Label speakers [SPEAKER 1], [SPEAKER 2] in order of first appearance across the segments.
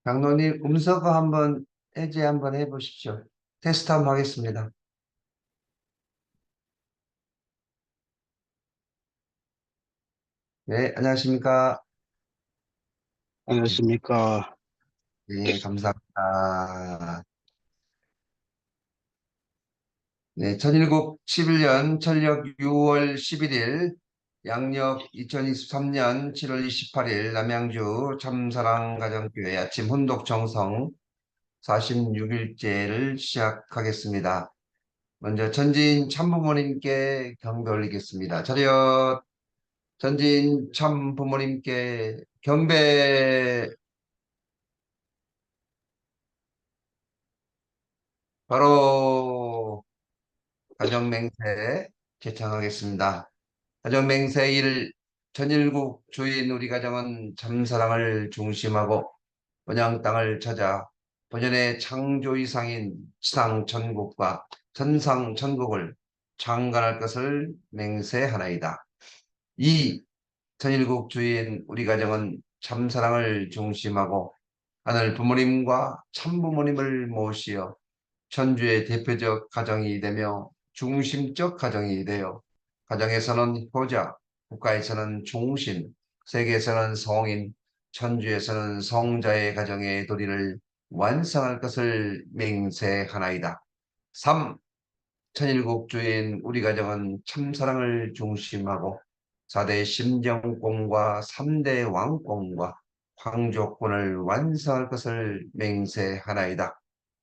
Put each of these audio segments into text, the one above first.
[SPEAKER 1] 장로님, 음성거 한번 해제 한번 해보십시오. 테스트 한번 하겠습니다. 네, 안녕하십니까?
[SPEAKER 2] 안녕하십니까.
[SPEAKER 1] 네, 감사합니다. 네, 천일국 11년 천력 6월 11일, 양력 2023년 7월 28일 남양주 참사랑가정교회 아침 혼독 정성 46일째를 시작하겠습니다. 먼저 전진 참부모님께 경배 올리겠습니다. 차렷. 전진 참부모님께 경배. 바로 가정맹세 개창하겠습니다. 가정맹세일 전일국 주인 우리 가정은 참사랑을 중심하고 본향 땅을 찾아 본연의 창조이상인 지상천국과 천상천국을 창건할 것을 맹세하나이다. 이 전일국 주인 우리 가정은 참사랑을 중심하고 하늘 부모님과 참부모님을 모시어 천주의 대표적 가정이 되며 중심적 가정이 되어 가정에서는 효자, 국가에서는 종신, 세계에서는 성인, 천주에서는 성자의 가정의 도리를 완성할 것을 맹세하나이다. 3. 천일국주인 우리 가정은 참사랑을 중심하고 4대 심정권과 3대 왕권과 황족권을 완성할 것을 맹세하나이다.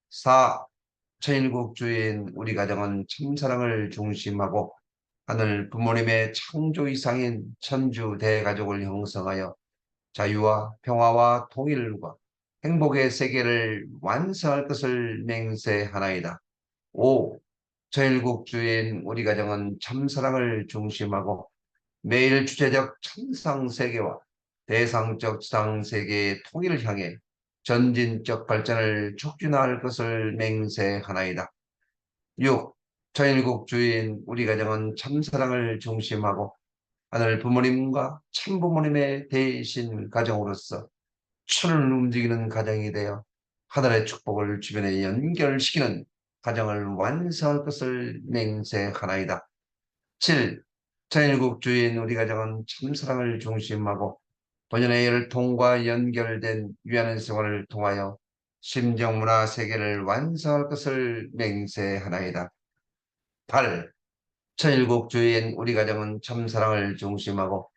[SPEAKER 1] 4. 천일국주인 우리 가정은 참사랑을 중심하고 하늘 부모님의 창조 이상인 천주 대가족을 형성하여 자유와 평화와 통일과 행복의 세계를 완성할 것을 맹세하나이다. 5. 천일국주인 우리 가정은 참사랑을 중심하고 매일 주체적 천상세계와 대상적 지상세계의 통일을 향해 전진적 발전을 촉진할 것을 맹세하나이다. 6. 천일국 주인 우리 가정은 참사랑을 중심하고 하늘 부모님과 참부모님의 대신 가정으로서 천을 움직이는 가정이 되어 하늘의 축복을 주변에 연결시키는 가정을 완성할 것을 맹세하나이다. 7. 천일국 주인 우리 가정은 참사랑을 중심하고 본연의 혈통과 연결된 유한한 생활을 통하여 심정문화 세계를 완성할 것을 맹세하나이다. 8. 천일국 주인 우리 가정은 참사랑을 중심하고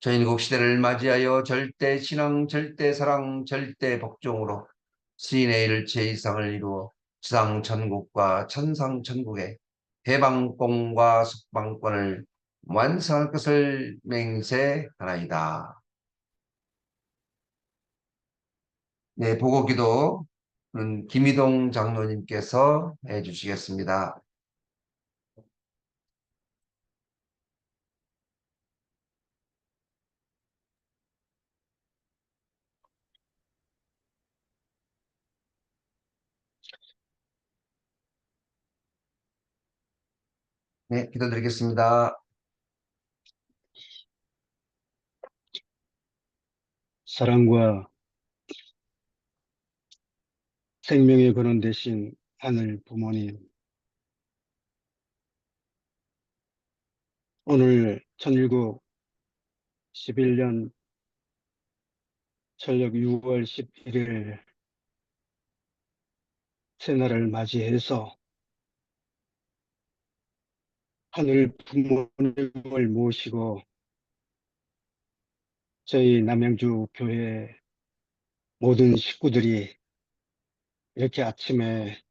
[SPEAKER 1] 천일국 시대를 맞이하여 절대 신앙, 절대 사랑, 절대 복종으로 시인의 일체 이상을 이루어 지상 천국과 천상 천국의 해방권과 숙방권을 완성할 것을 맹세하나이다. 네, 보고기도는 김희동 장로님께서 해주시겠습니다. 네, 기도드리겠습니다.
[SPEAKER 2] 사랑과 생명의 근원 대신 하늘 부모님, 오늘 천일국 11년 천력 6월 11일 새날을 맞이해서 하늘 부모님을 모시고 저희 남양주 교회 모든 식구들이 이렇게 아침에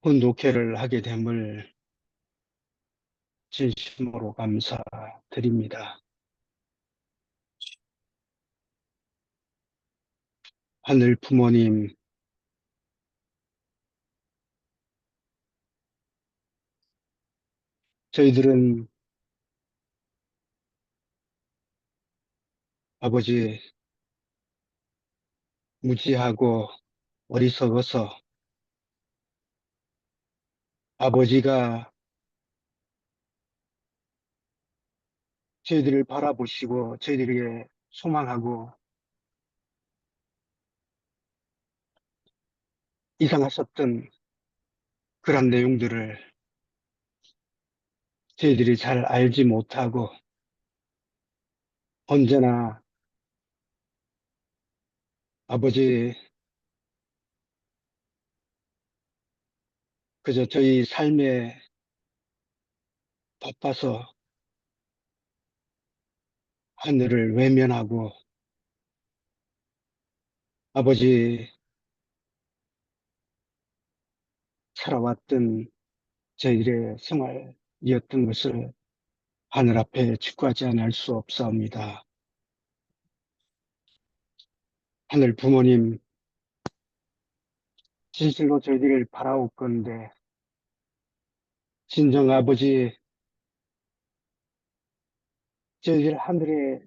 [SPEAKER 2] 혼독회를 하게 됨을 진심으로 감사드립니다. 하늘 부모님, 저희들은 아버지 무지하고 어리석어서 아버지가 저희들을 바라보시고 저희들에게 소망하고 이상하셨던 그런 내용들을 저희들이 잘 알지 못하고 언제나 아버지 그저 저희 삶에 바빠서 하늘을 외면하고 아버지 살아왔던 저희들의 생활이었던 것을 하늘 앞에 직구하지 않을 수 없사옵니다. 하늘 부모님, 진실로 저희들을 바라올 건데 진정 아버지 저희들 하늘의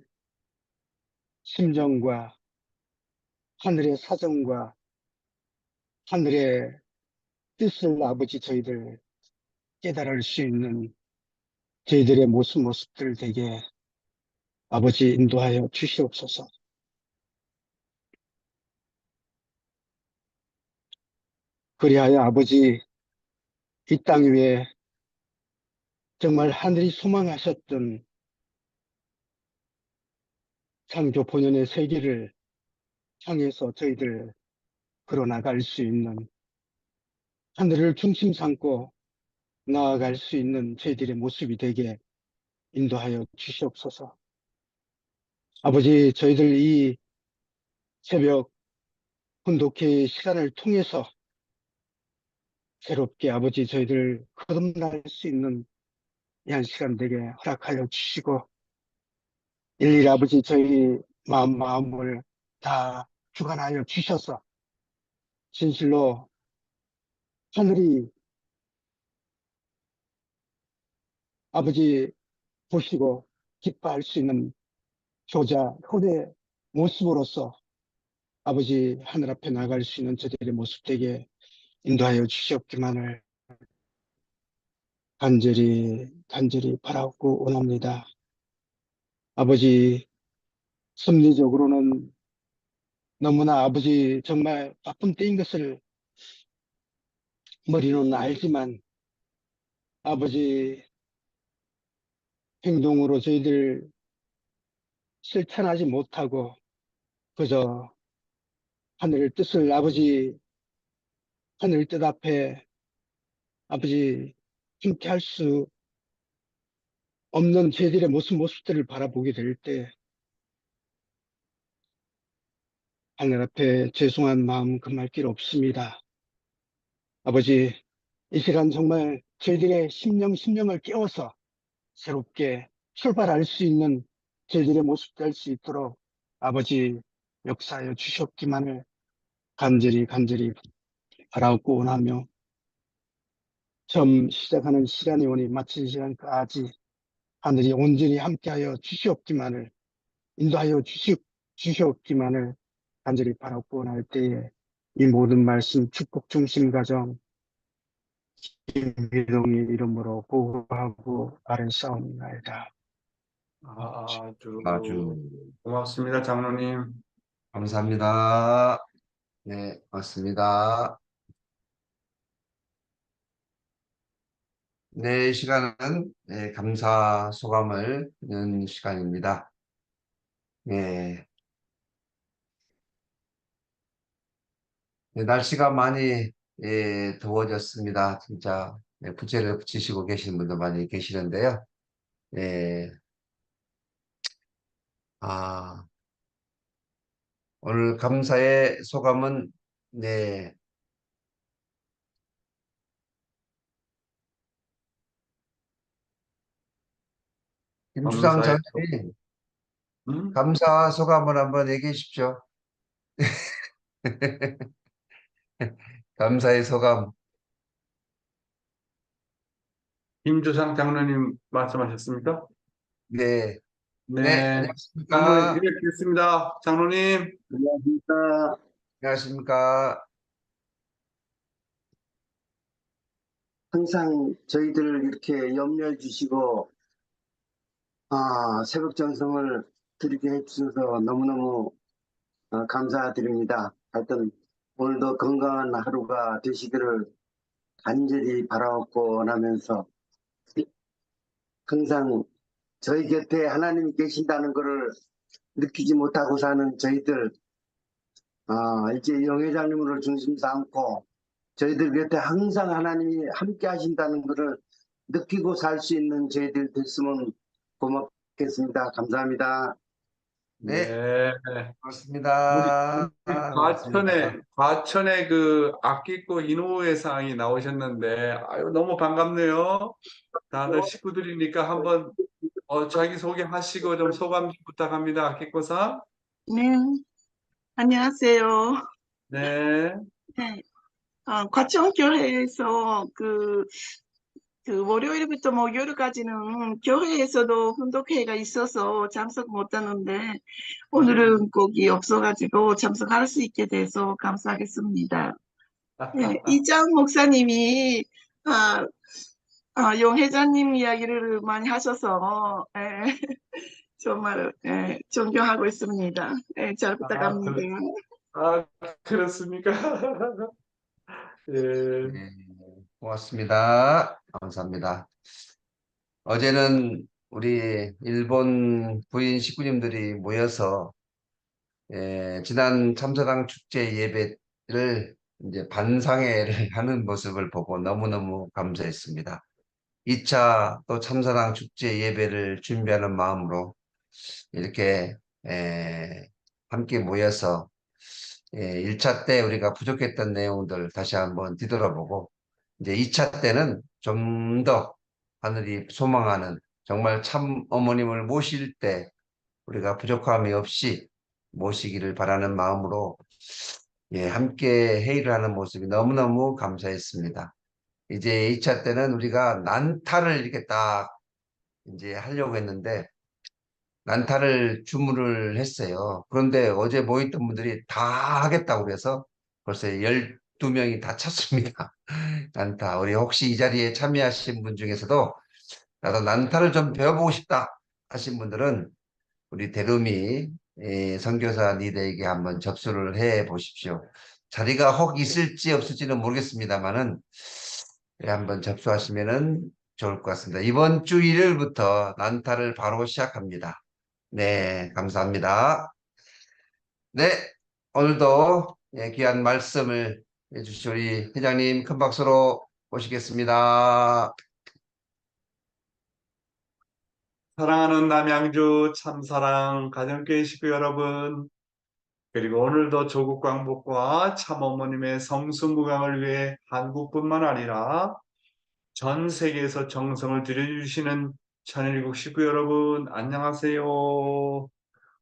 [SPEAKER 2] 심정과 하늘의 사정과 하늘의 뜻을 아버지 저희들 깨달을 수 있는 저희들의 모습들 되게 아버지 인도하여 주시옵소서. 그리하여 아버지 이 땅 위에 정말 하늘이 소망하셨던 창조 본연의 세계를 향해서 저희들 걸어나갈 수 있는 하늘을 중심 삼고 나아갈 수 있는 저희들의 모습이 되게 인도하여 주시옵소서. 아버지 저희들 이 새벽 훈독회의 시간을 통해서 새롭게 아버지 저희들 거듭날 수 있는 이 한 시간 되게 허락하여 주시고 일일이 아버지 저희 마음을 다 주관하여 주셔서 진실로 하늘이 아버지 보시고 기뻐할 수 있는 효자, 효의 모습으로서 아버지 하늘 앞에 나갈 수 있는 저들의 모습 되게 인도하여 주시옵기만을 간절히 바라고 원합니다. 아버지 섭리적으로는 너무나 아버지 정말 바쁜 때인 것을 머리로는 알지만 아버지 행동으로 저희들 실천하지 못하고 그저 하늘 뜻을 아버지 하늘 뜻 앞에 아버지 함께 할 수 없는 저희들의 모습들을 바라보게 될 때 하늘 앞에 죄송한 마음 금할 길 없습니다. 아버지 이 시간 정말 저희들의 심령을 깨워서 새롭게 출발할 수 있는 저희들의 모습 될 수 있도록 아버지 역사하여 주셨기만을 간절히 바라옵고 원하며 처음 시작하는 시간이 오니 마친 시간까지 하늘이 온전히 함께하여 주시옵기만을 인도하여 주시옵기만을 간절히 바라옵고 원할 때에 이 모든 말씀 축복 중심 가정 김기동의 이름으로 보고하고 아뢰사옵나이다.
[SPEAKER 1] 아주
[SPEAKER 3] 고맙습니다, 장로님.
[SPEAKER 1] 감사합니다. 네, 맞습니다. 네, 이 시간은 감사 소감을 듣는 시간입니다. 네, 날씨가 많이 더워졌습니다. 진짜 부채를 붙이시고 계시는 분도 많이 계시는데요. 네, 아, 오늘 감사의 소감은 네, 김추상
[SPEAKER 3] 감사의
[SPEAKER 1] 장로님
[SPEAKER 3] 음?
[SPEAKER 1] 감사 소감을 한번 얘기해 주십시오. 감사의 소감.
[SPEAKER 3] 김주상 장로님 말씀하셨습니까?
[SPEAKER 1] 네, 네,
[SPEAKER 3] 네, 장로님
[SPEAKER 1] 안녕하십니까?
[SPEAKER 3] 이렇겠습니다. 장로님, 안녕하십니까?
[SPEAKER 1] 안녕하십니까?
[SPEAKER 4] 항상 저희들을 이렇게 염려해 주시고, 새벽 정성을 드리게 해주셔서 너무너무 감사드립니다. 하여튼, 오늘도 건강한 하루가 되시기를 간절히 바라옵고 원하면서, 항상 저희 곁에 하나님이 계신다는 것을 느끼지 못하고 사는 저희들, 이제 영 회장님을 중심 삼고, 저희들 곁에 항상 하나님이 함께 하신다는 것을 느끼고 살 수 있는 저희들 됐으면 고맙겠습니다. 감사합니다.
[SPEAKER 1] 네,
[SPEAKER 3] 네. 우리
[SPEAKER 1] 고맙습니다. 고맙습니다.
[SPEAKER 3] 과천에 그 악기고 이노우 회상이 나오셨는데, 아유, 너무 반갑네요. 다들 식구들이니까 한번 자기 소개하시고 좀 소감 좀 부탁합니다. 악기고사.
[SPEAKER 5] 네, 안녕하세요.
[SPEAKER 3] 네.
[SPEAKER 5] 네, 과천교회에서 그 월요일부터 목요일까지는 교회에서도 훈독회가 있어서 참석 못하는데 오늘은 꼭이 없어가지고 참석할 수 있게 돼서 감사하겠습니다. 네, 이장 목사님이 용 회장님 이야기를 많이 하셔서 정말 존경하고 있습니다. 잘 부탁합니다.
[SPEAKER 3] 그렇습니까? 예.
[SPEAKER 1] 네, 고맙습니다. 감사합니다. 어제는 우리 일본 부인 식구님들이 모여서 지난 참사당 축제 예배를 이제 반상회를 하는 모습을 보고 너무너무 감사했습니다. 2차 또 참사당 축제 예배를 준비하는 마음으로 이렇게 함께 모여서 1차 때 우리가 부족했던 내용들 다시 한번 뒤돌아보고 이제 2차 때는 좀 더 하늘이 소망하는 정말 참 어머님을 모실 때 우리가 부족함이 없이 모시기를 바라는 마음으로 함께 회의를 하는 모습이 너무너무 감사했습니다. 이제 2차 때는 우리가 난타를 이렇게 딱 이제 하려고 했는데 난타를 주문을 했어요. 그런데 어제 모였던 분들이 다 하겠다고 그래서 벌써 12명이 다 찼습니다. 난타. 우리 혹시 이 자리에 참여하신 분 중에서도 나도 난타를 좀 배워보고 싶다 하신 분들은 우리 대rum이 선교사 리더에게 한번 접수를 해 보십시오. 자리가 혹 있을지 없을지는 모르겠습니다만은 한번 접수하시면은 좋을 것 같습니다. 이번 주 일요일부터 난타를 바로 시작합니다. 네, 감사합니다. 네, 오늘도 귀한 말씀을 해주신 우리 회장님 큰 박수로 모시겠습니다.
[SPEAKER 3] 사랑하는 남양주 참사랑 가정교회 식구 여러분, 그리고 오늘도 조국 광복과 참어머님의 성수무강을 위해 한국뿐만 아니라 전 세계에서 정성을 들여주시는 천일국 식구 여러분, 안녕하세요.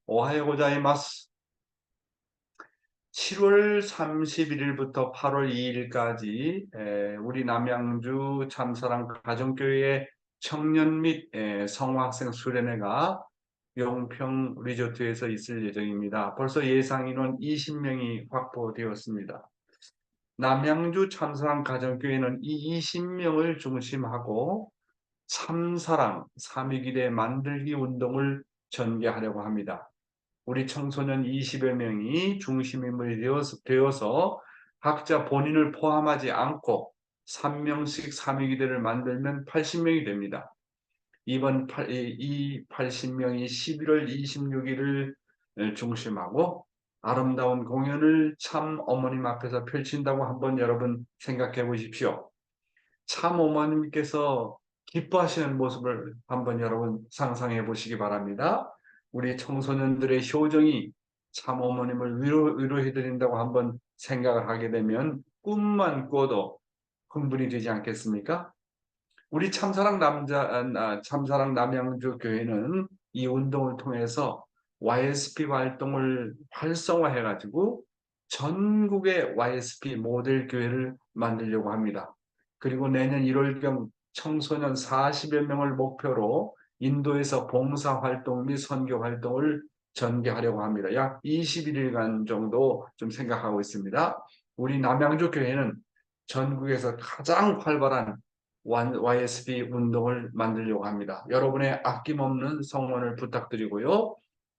[SPEAKER 3] 오하요 고자이마스. 7월 31일부터 8월 2일까지 우리 남양주 참사랑 가정교회 청년 및 성화학생 수련회가 용평 리조트에서 있을 예정입니다. 벌써 예상 인원 20명이 확보되었습니다. 남양주 참사랑 가정교회는 이 20명을 중심하고 참사랑 삼위기대 만들기 운동을 전개하려고 합니다. 우리 청소년 20여 명이 중심인물이 되어서 각자 본인을 포함하지 않고 3명씩 삼위기대를 만들면 80명이 됩니다. 이번 이 80명이 11월 26일을 중심하고 아름다운 공연을 참 어머님 앞에서 펼친다고 한번 여러분 생각해 보십시오. 참 어머님께서 기뻐하시는 모습을 한번 여러분 상상해 보시기 바랍니다. 우리 청소년들의 효정이 참 어머님을 위로해 드린다고 한번 생각을 하게 되면 꿈만 꿔도 흥분이 되지 않겠습니까? 우리 참사랑 남양주 교회는 이 운동을 통해서 YSP 활동을 활성화해 가지고 전국의 YSP 모델 교회를 만들려고 합니다. 그리고 내년 1월경 청소년 40여 명을 목표로 인도에서 봉사 활동 및 선교 활동을 전개하려고 합니다. 약 21일간 정도 좀 생각하고 있습니다. 우리 남양주 교회는 전국에서 가장 활발한 YSB 운동을 만들려고 합니다. 여러분의 아낌없는 성원을 부탁드리고요.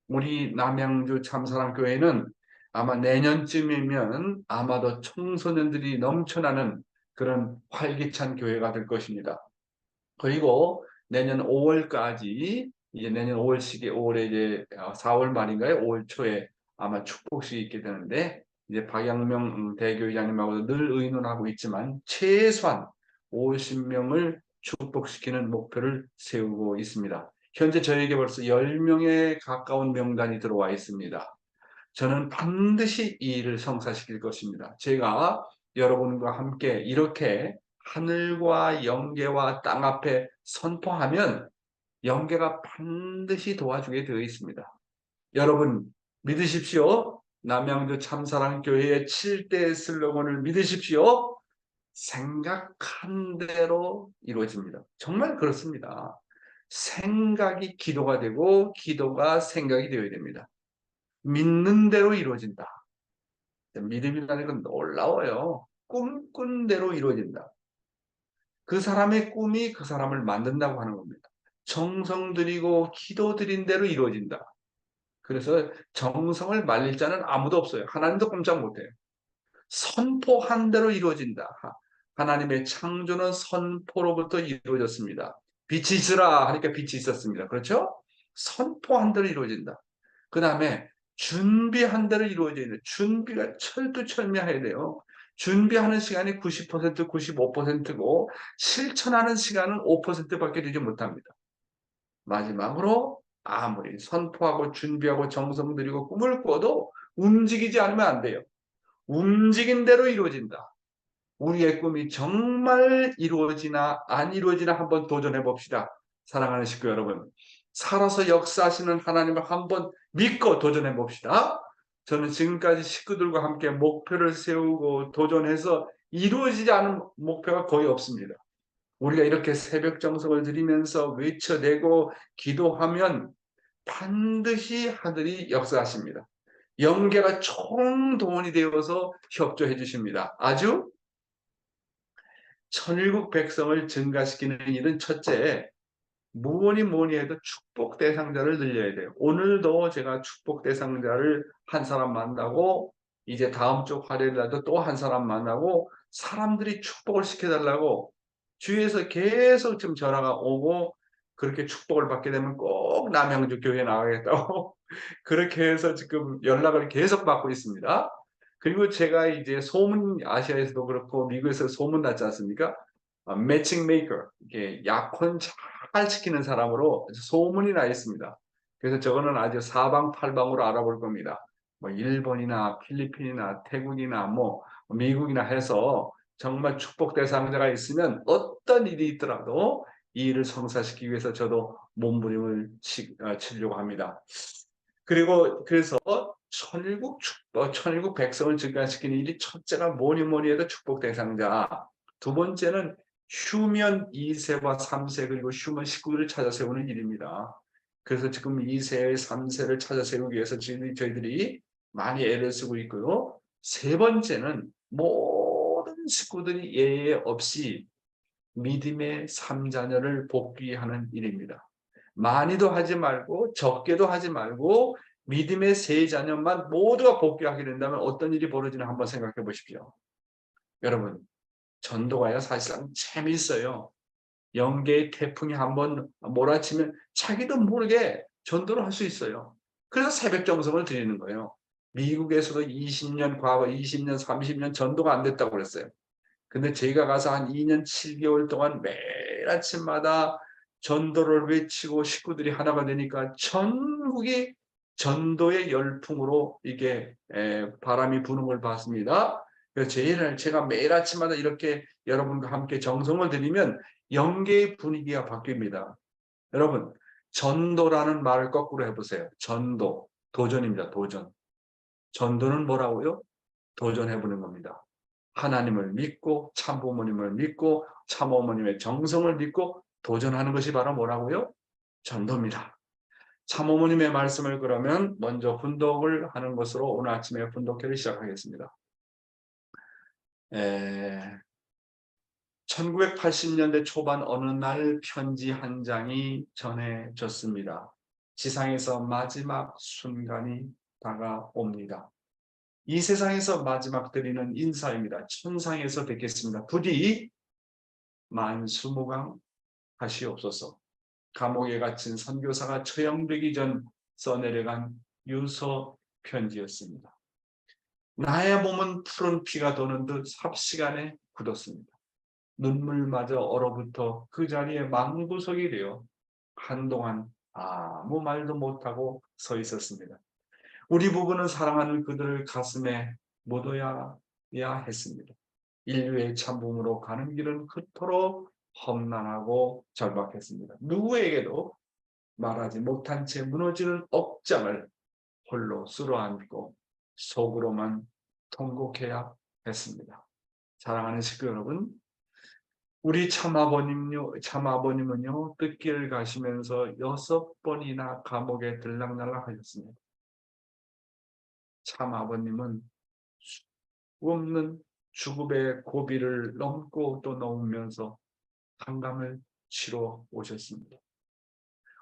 [SPEAKER 3] 우리 남양주 참사랑교회는 아마 내년쯤이면 아마도 청소년들이 넘쳐나는 그런 활기찬 교회가 될 것입니다. 그리고 내년 5월까지 이제 내년 5월에 이제 4월 말인가요? 5월 초에 아마 축복식이 있게 되는데 이제 박양명 대교회장님하고도 늘 의논하고 있지만 최소한 50명을 축복시키는 목표를 세우고 있습니다. 현재 저에게 벌써 10명에 가까운 명단이 들어와 있습니다. 저는 반드시 이 일을 성사시킬 것입니다. 제가 여러분과 함께 이렇게 하늘과 영계와 땅 앞에 선포하면 영계가 반드시 도와주게 되어 있습니다. 여러분 믿으십시오. 남양주 참사랑교회의 7대 슬로건을 믿으십시오. 생각한 대로 이루어집니다. 정말 그렇습니다. 생각이 기도가 되고 기도가 생각이 되어야 됩니다. 믿는 대로 이루어진다. 믿음이라는 건 놀라워요. 꿈꾼 대로 이루어진다. 그 사람의 꿈이 그 사람을 만든다고 하는 겁니다. 정성 들이고 기도 드린 대로 이루어진다. 그래서 정성을 말릴 자는 아무도 없어요. 하나님도 꼼짝 못해요. 선포한 대로 이루어진다. 하나님의 창조는 선포로부터 이루어졌습니다. 빛이 있으라 하니까 빛이 있었습니다. 그렇죠? 선포한 대로 이루어진다. 그 다음에 준비한 대로 이루어져야 돼요. 준비가 철두철미해야 돼요. 준비하는 시간이 90%, 95%고 실천하는 시간은 5%밖에 되지 못합니다. 마지막으로 아무리 선포하고 준비하고 정성 들이고 꿈을 꿔도 움직이지 않으면 안 돼요. 움직인 대로 이루어진다. 우리의 꿈이 정말 이루어지나 안 이루어지나 한번 도전해 봅시다. 사랑하는 식구 여러분, 살아서 역사하시는 하나님을 한번 믿고 도전해 봅시다. 저는 지금까지 식구들과 함께 목표를 세우고 도전해서 이루어지지 않은 목표가 거의 없습니다. 우리가 이렇게 새벽 정성을 드리면서 외쳐내고 기도하면 반드시 하늘이 역사하십니다. 영계가 총동원이 되어서 협조해 주십니다. 아주 천일국 백성을 증가시키는 일은 첫째, 뭐니 해도 축복 대상자를 늘려야 돼요. 오늘도 제가 축복 대상자를 한 사람 만나고 이제 다음 주 화요일날도 또 한 사람 만나고 사람들이 축복을 시켜달라고 주위에서 계속 지금 전화가 오고 그렇게 축복을 받게 되면 꼭 남양주 교회에 나가겠다고 그렇게 해서 지금 연락을 계속 받고 있습니다. 그리고 제가 이제 소문 아시아에서도 그렇고 미국에서 소문 났지 않습니까? 매칭 메이커, 이게 약혼 잘 시키는 사람으로 소문이 나 있습니다. 그래서 저거는 아주 사방팔방으로 알아볼 겁니다. 뭐 일본이나 필리핀이나 태국이나 뭐 미국이나 해서 정말 축복 대상자가 있으면 어떤 일이 있더라도 이 일을 성사시키기 위해서 저도 몸부림을 치려고 합니다. 그리고 그래서 천일국 백성을 증가시키는 일이 첫째가 뭐니 해도 축복 대상자. 두 번째는 휴면 2세와 3세 그리고 휴면 19를 찾아 세우는 일입니다. 그래서 지금 2세, 3세를 찾아 세우기 위해서 지금 저희들이 많이 애를 쓰고 있고요. 세 번째는 모든 식구들이 예외 없이 믿음의 3자녀를 복귀하는 일입니다. 많이도 하지 말고 적게도 하지 말고 믿음의 3자녀만 모두가 복귀하게 된다면 어떤 일이 벌어지나 한번 생각해 보십시오. 여러분, 전도가요 사실상 재미있어요. 영계의 태풍이 한번 몰아치면 자기도 모르게 전도를 할 수 있어요. 그래서 새벽 정성을 드리는 거예요. 미국에서도 20년 과거 20년 30년 전도가 안 됐다고 그랬어요. 근데 제가 가서 한 2년 7개월 동안 매일 아침마다 전도를 외치고 식구들이 하나가 되니까 전국이 전도의 열풍으로 이게 바람이 부는 걸 봤습니다. 그래서 제가 매일 아침마다 이렇게 여러분과 함께 정성을 드리면 영계의 분위기가 바뀝니다. 여러분, 전도라는 말을 거꾸로 해보세요. 전도, 도전입니다. 도전. 전도는 뭐라고요? 도전해보는 겁니다. 하나님을 믿고 참부모님을 믿고 참어머님의 정성을 믿고 도전하는 것이 바로 뭐라고요? 전도입니다. 참어머님의 말씀을 그러면 먼저 훈독을 하는 것으로 오늘 아침에 훈독회를 시작하겠습니다. 1980년대 초반 어느 날 편지 한 장이 전해졌습니다. 지상에서 마지막 순간이 다가옵니다. 이 세상에서 마지막 드리는 인사입니다. 천상에서 뵙겠습니다. 부디 만수무강 하시옵소서. 감옥에 갇힌 선교사가 처형되기 전 써내려간 유서 편지였습니다. 나의 몸은 푸른 피가 도는 듯 삽시간에 굳었습니다. 눈물마저 얼어붙어 그 자리에 망구석이 되어 한동안 아무 말도 못하고 서 있었습니다. 우리 부부는 사랑하는 그들을 가슴에 묻어야 했습니다. 인류의 참부모로 가는 길은 그토록 험난하고 절박했습니다. 누구에게도 말하지 못한 채 무너지는 억장을 홀로 쓸어안고 속으로만 통곡해야 했습니다. 사랑하는 식구 여러분, 우리 참아버님은요, 뜻길 가시면서 6번이나 감옥에 들락날락 하셨습니다. 참아버님은 수없는 죽음의 고비를 넘고 또 넘으면서 한감을 치러 오셨습니다.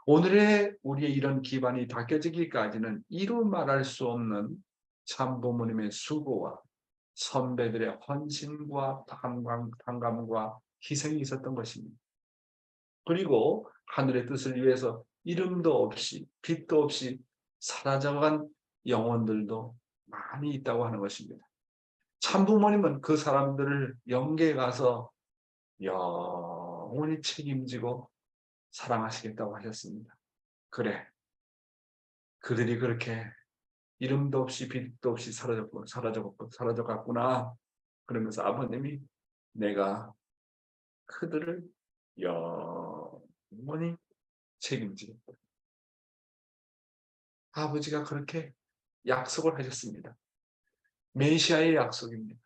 [SPEAKER 3] 오늘의 우리의 이런 기반이 닦여지기까지는 이루 말할 수 없는 참부모님의 수고와 선배들의 헌신과 담감과 희생이 있었던 것입니다. 그리고 하늘의 뜻을 위해서 이름도 없이 빛도 없이 사라져간 영혼들도 많이 있다고 하는 것입니다. 참부모님은 그 사람들을 영계에 가서 영원히 책임지고 사랑하시겠다고 하셨습니다. 그래, 그들이 그렇게 이름도 없이 빛도 없이 사라져갔구나. 그러면서 아버님이 내가 그들을 영원히 책임지겠다. 아버지가 그렇게 약속을 하셨습니다. 메시아의 약속입니다.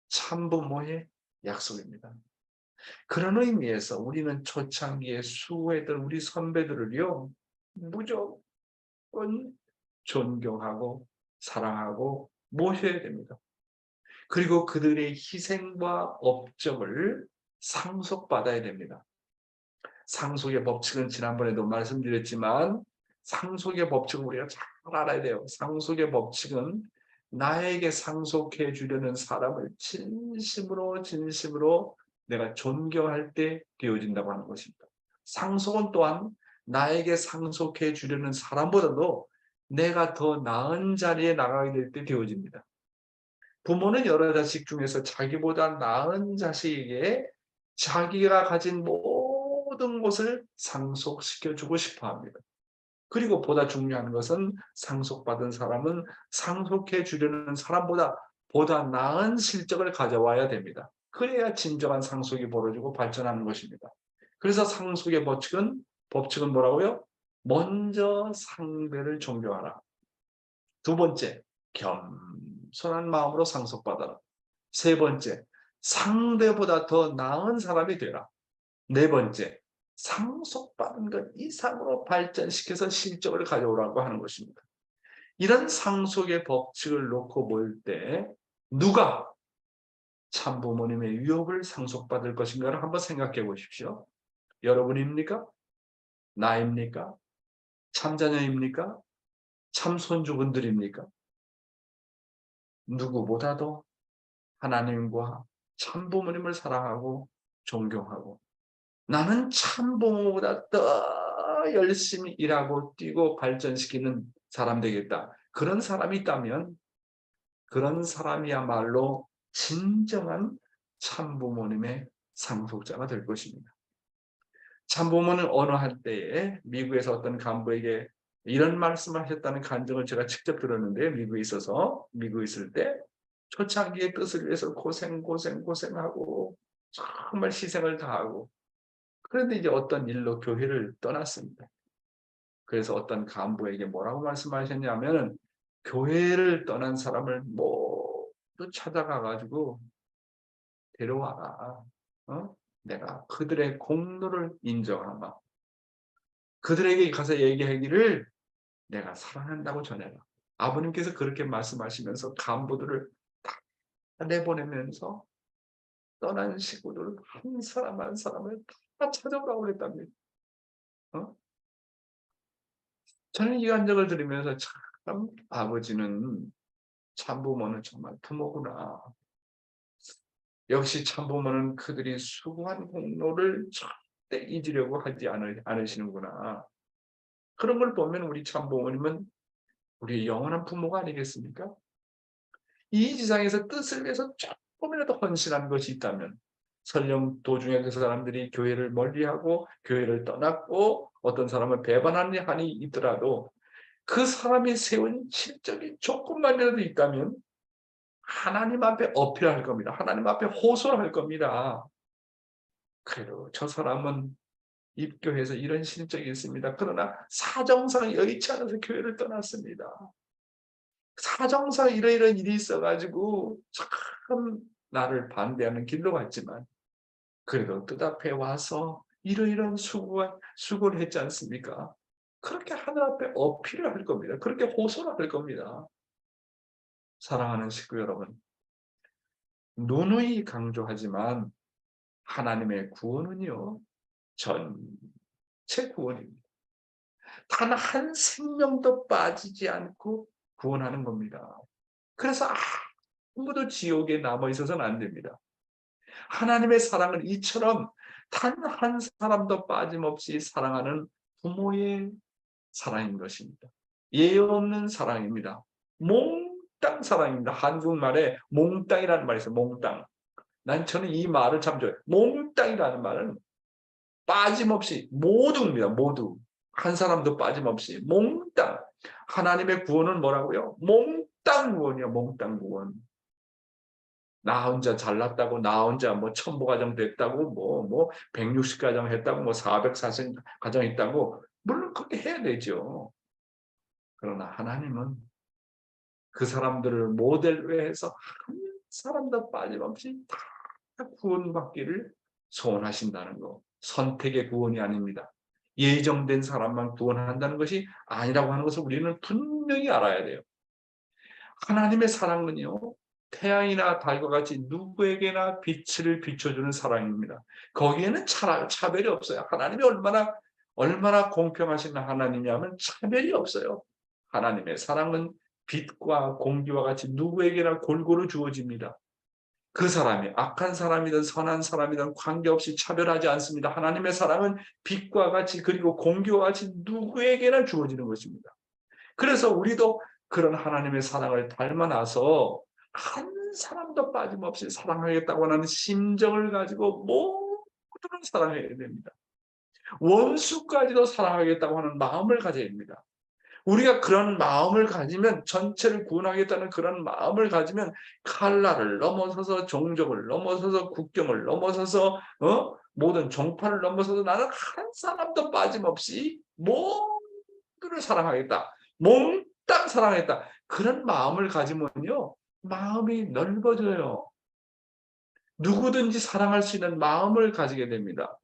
[SPEAKER 3] 참부모의 약속입니다. 그런 의미에서 우리는 초창기에 수고했던 우리 선배들을요, 무조건 존경하고 사랑하고 모셔야 됩니다. 그리고 그들의 희생과 업적을 상속받아야 됩니다. 상속의 법칙은 지난번에도 말씀드렸지만 상속의 법칙은 우리가 잘 알아야 돼요. 상속의 법칙은 나에게 상속해 주려는 사람을 진심으로 내가 존경할 때 되어진다고 하는 것입니다. 상속은 또한 나에게 상속해 주려는 사람보다도 내가 더 나은 자리에 나가게 될 때 되어집니다. 부모는 여러 자식 중에서 자기보다 나은 자식에게 자기가 가진 모든 것을 상속시켜주고 싶어 합니다. 그리고 보다 중요한 것은 상속받은 사람은 상속해 주려는 사람보다 보다 나은 실적을 가져와야 됩니다. 그래야 진정한 상속이 벌어지고 발전하는 것입니다. 그래서 상속의 법칙은 뭐라고요? 먼저 상대를 존경하라. 두 번째, 겸손한 마음으로 상속받아라. 세 번째, 상대보다 더 나은 사람이 되라. 네 번째, 상속받은 것 이상으로 발전시켜서 실적을 가져오라고 하는 것입니다. 이런 상속의 법칙을 놓고 볼 때 누가 참부모님의 유업을 상속받을 것인가를 한번 생각해 보십시오. 여러분입니까? 나입니까? 참자녀입니까? 참손주분들입니까? 누구보다도 하나님과 참부모님을 사랑하고 존경하고 나는 참부모보다 더 열심히 일하고 뛰고 발전시키는 사람 되겠다. 그런 사람이 있다면 그런 사람이야말로 진정한 참부모님의 상속자가 될 것입니다. 참부모는 어느 한때에 미국에서 어떤 간부에게 이런 말씀을 하셨다는 간증을 제가 직접 들었는데 미국에 있을 때 초창기의 뜻을 위해서 고생하고 정말 희생을 다하고 그런데 이제 어떤 일로 교회를 떠났습니다. 그래서 어떤 간부에게 뭐라고 말씀하셨냐면 교회를 떠난 사람을 모두 찾아가가지고 데려와라. 내가 그들의 공로를 인정하마. 그들에게 가서 얘기하기를 내가 사랑한다고 전해라. 아버님께서 그렇게 말씀하시면서 간부들을 다 내보내면서 떠난 식구들 한 사람 한 사람을 다 찾아오라고 그랬답니다. 저는 이 간증을 들으면서 참 아버지는 참부모는 정말 부모구나. 역시 참부모는 그들이 수고한 공로를 절대 잊으려고 하지 않으시는구나. 그런 걸 보면 우리 참부모님은 우리 영원한 부모가 아니겠습니까? 이 지상에서 뜻을 위해서 조금이라도 헌신한 것이 있다면 설령 도중에 그 사람들이 교회를 멀리하고 교회를 떠났고 어떤 사람은 배반하는 한이 있더라도 그 사람이 세운 실적이 조금만이라도 있다면 하나님 앞에 어필할 겁니다. 하나님 앞에 호소를 할 겁니다. 그래도 저 사람은 입교해서 이런 실적이 있습니다. 그러나 사정상 여의치 않아서 교회를 떠났습니다. 사정상 이러이러한 일이 있어가지고 참 나를 반대하는 길로 갔지만 그래도 뜻 앞에 와서 이러이러한 수고를 했지 않습니까? 그렇게 하늘 앞에 어필을 할 겁니다. 그렇게 호소를 할 겁니다. 사랑하는 식구 여러분, 누누이 강조하지만 하나님의 구원은요, 전체 구원입니다. 단 한 생명도 빠지지 않고 구원하는 겁니다. 그래서 아무도 지옥에 남아 있어서는 안 됩니다. 하나님의 사랑은 이처럼 단 한 사람도 빠짐없이 사랑하는 부모의 사랑인 것입니다. 예 없는 사랑입니다. 몽땅 사랑입니다. 한국말에 몽땅이라는 말이 있어요. 몽땅. 저는 이 말을 참 좋아해요. 몽땅이라는 말은 빠짐없이 모두입니다. 모두. 한 사람도 빠짐없이 몽땅. 하나님의 구원은 뭐라고요? 몽땅 구원이요. 몽땅 구원. 나 혼자 잘났다고, 나 혼자 뭐 1000부가정 됐다고, 뭐 160가정 했다고, 뭐 440가정 했다고, 물론 그렇게 해야 되죠. 그러나 하나님은 그 사람들을 모델로 해서 한 사람도 빠짐없이 다 구원받기를 소원하신다는 거. 선택의 구원이 아닙니다. 예정된 사람만 구원한다는 것이 아니라고 하는 것을 우리는 분명히 알아야 돼요. 하나님의 사랑은요, 태양이나 달과 같이 누구에게나 빛을 비춰주는 사랑입니다. 거기에는 차별이 없어요. 하나님이 얼마나 공평하신 하나님이냐면 차별이 없어요. 하나님의 사랑은 빛과 공기와 같이 누구에게나 골고루 주어집니다. 그 사람이 악한 사람이든 선한 사람이든 관계없이 차별하지 않습니다. 하나님의 사랑은 빛과 같이 그리고 공기와 같이 누구에게나 주어지는 것입니다. 그래서 우리도 그런 하나님의 사랑을 닮아나서 한 사람도 빠짐없이 사랑하겠다고 하는 심정을 가지고 모두를 사랑해야 됩니다. 원수까지도 사랑하겠다고 하는 마음을 가져야 됩니다. 우리가 그런 마음을 가지면 전체를 구원하겠다는 그런 마음을 가지면 칼날을 넘어서서 종족을 넘어서서 국경을 넘어서서 모든 종파를 넘어서서 나는 한 사람도 빠짐없이 모두를 사랑하겠다. 몽땅 사랑하겠다. 그런 마음을 가지면요. 마음이 넓어져요. 누구든지 사랑할 수 있는 마음을 가지게 됩니다.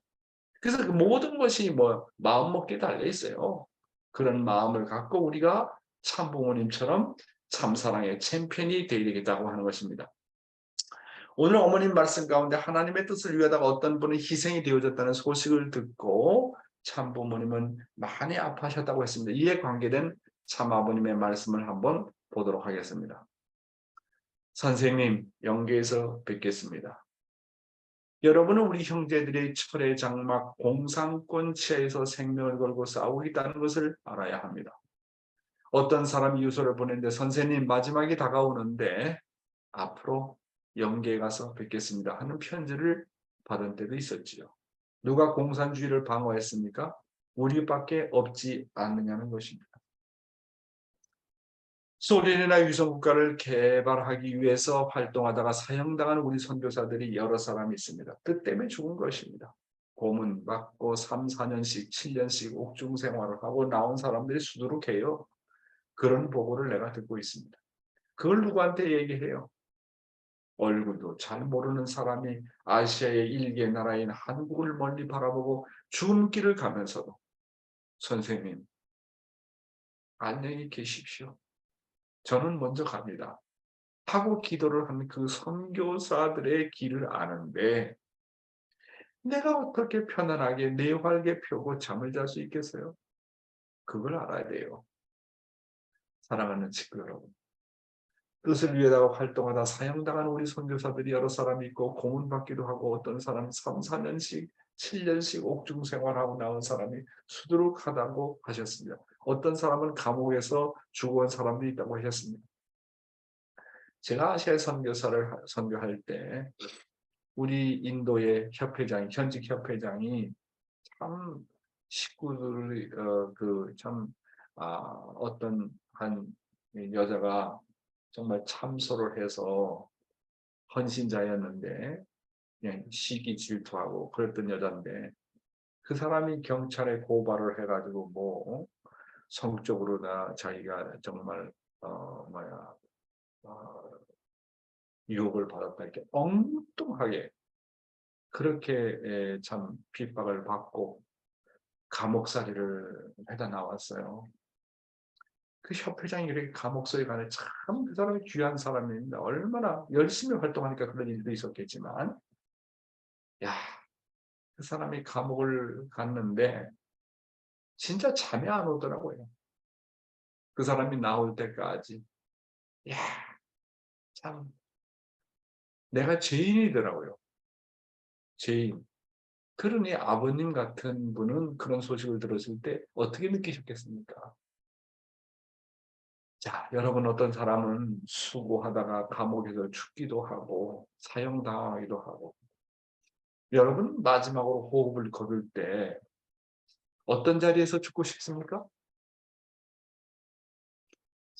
[SPEAKER 3] 그래서 그 모든 것이 마음먹기에 달려 있어요. 그런 마음을 갖고 우리가 참부모님처럼 참사랑의 챔피언이 되어야 되겠다고 하는 것입니다. 오늘 어머님 말씀 가운데 하나님의 뜻을 위하다가 어떤 분은 희생이 되어졌다는 소식을 듣고 참부모님은 많이 아파하셨다고 했습니다. 이에 관계된 참아버님의 말씀을 한번 보도록 하겠습니다. 선생님, 영계에서 뵙겠습니다. 여러분은 우리 형제들의 철의 장막 공산권 치하에서 생명을 걸고 싸우고 있다는 것을 알아야 합니다. 어떤 사람이 유서를 보냈는데 선생님 마지막이 다가오는데 앞으로 영계에 가서 뵙겠습니다 하는 편지를 받은 때도 있었지요. 누가 공산주의를 방어했습니까? 우리밖에 없지 않느냐는 것입니다. 소련이나 위성국가를 개발하기 위해서 활동하다가 사형당한 우리 선교사들이 여러 사람이 있습니다. 뜻 때문에 죽은 것입니다. 고문 받고 3, 4년씩 7년씩 옥중 생활을 하고 나온 사람들이 수두룩해요. 그런 보고를 내가 듣고 있습니다. 그걸 누구한테 얘기해요? 얼굴도 잘 모르는 사람이 아시아의 일개 나라인 한국을 멀리 바라보고 죽음길을 가면서도 선생님 안녕히 계십시오. 저는 먼저 갑니다. 하고 기도를 하는 그 선교사들의 길을 아는데 내가 어떻게 편안하게 내 활개 펴고 잠을 잘 수 있겠어요? 그걸 알아야 돼요. 사랑하는 친구 여러분. 뜻을 위해다가 활동하다 사형당한 우리 선교사들이 여러 사람이 있고 고문받기도 하고 어떤 사람은 3, 4년씩 7년씩 옥중 생활하고 나온 사람이 수두룩하다고 하셨습니다. 어떤 사람은 감옥에서 죽어온 사람도 있다고 하셨습니다. 제가 아시아 선교사를 선교할 때 우리 인도의 협회장, 현직 협회장이 참 식구들이 어떤 한 여자가 정말 참소를 해서 헌신자였는데 그냥 시기 질투하고 그랬던 여자인데 그 사람이 경찰에 고발을 해가지고 뭐 성적으로나 자기가 정말 유혹을 받았다 이렇게 엉뚱하게 그렇게 참 핍박을 받고 감옥살이를 해다 나왔어요. 그 협회장이 이렇게 감옥소에 가는 참 그 사람이 귀한 사람입니다. 얼마나 열심히 활동하니까 그런 일도 있었겠지만 그 사람이 감옥을 갔는데 진짜 잠이 안 오더라고요. 그 사람이 나올 때까지 참 내가 죄인이더라고요. 죄인. 그러니 아버님 같은 분은 그런 소식을 들었을 때 어떻게 느끼셨겠습니까? 자, 여러분 어떤 사람은 수고하다가 감옥에서 죽기도 하고 사형당하기도 하고 여러분 마지막으로 호흡을 거둘 때 어떤 자리에서 죽고 싶습니까?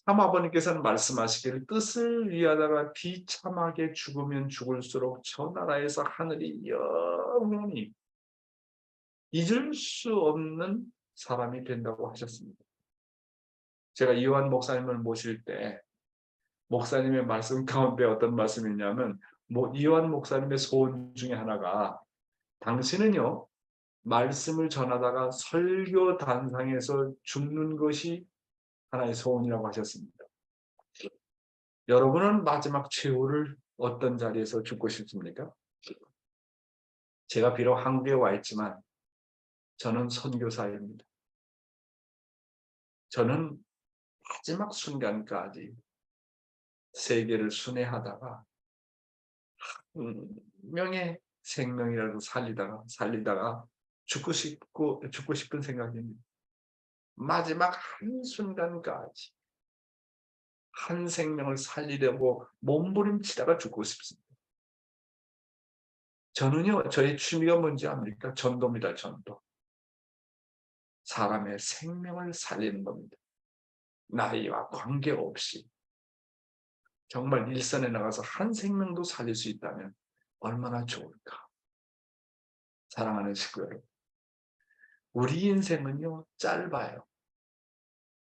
[SPEAKER 3] 참 아버님께서는 말씀하시기를 뜻을 위하다가 비참하게 죽으면 죽을수록 저 나라에서 하늘이 영원히 잊을 수 없는 사람이 된다고 하셨습니다. 제가 이완 목사님을 모실 때 목사님의 말씀 가운데 어떤 말씀이냐면 이완 목사님의 소원 중에 하나가 당신은요 말씀을 전하다가 설교 단상에서 죽는 것이 하나의 소원이라고 하셨습니다. 여러분은 마지막 최후를 어떤 자리에서 죽고 싶습니까? 제가 비록 한국에 와 있지만 저는 선교사입니다. 저는 마지막 순간까지 세계를 순회하다가 한 명의 생명이라도 살리다가 죽고 싶은 생각입니다. 마지막 한순간까지 한 생명을 살리려고 몸부림치다가 죽고 싶습니다. 저는요, 저의 취미가 뭔지 압니까? 전도입니다, 전도. 사람의 생명을 살리는 겁니다. 나이와 관계없이. 정말 일선에 나가서 한 생명도 살릴 수 있다면 얼마나 좋을까. 사랑하는 식구 여러분. 우리 인생은요, 짧아요.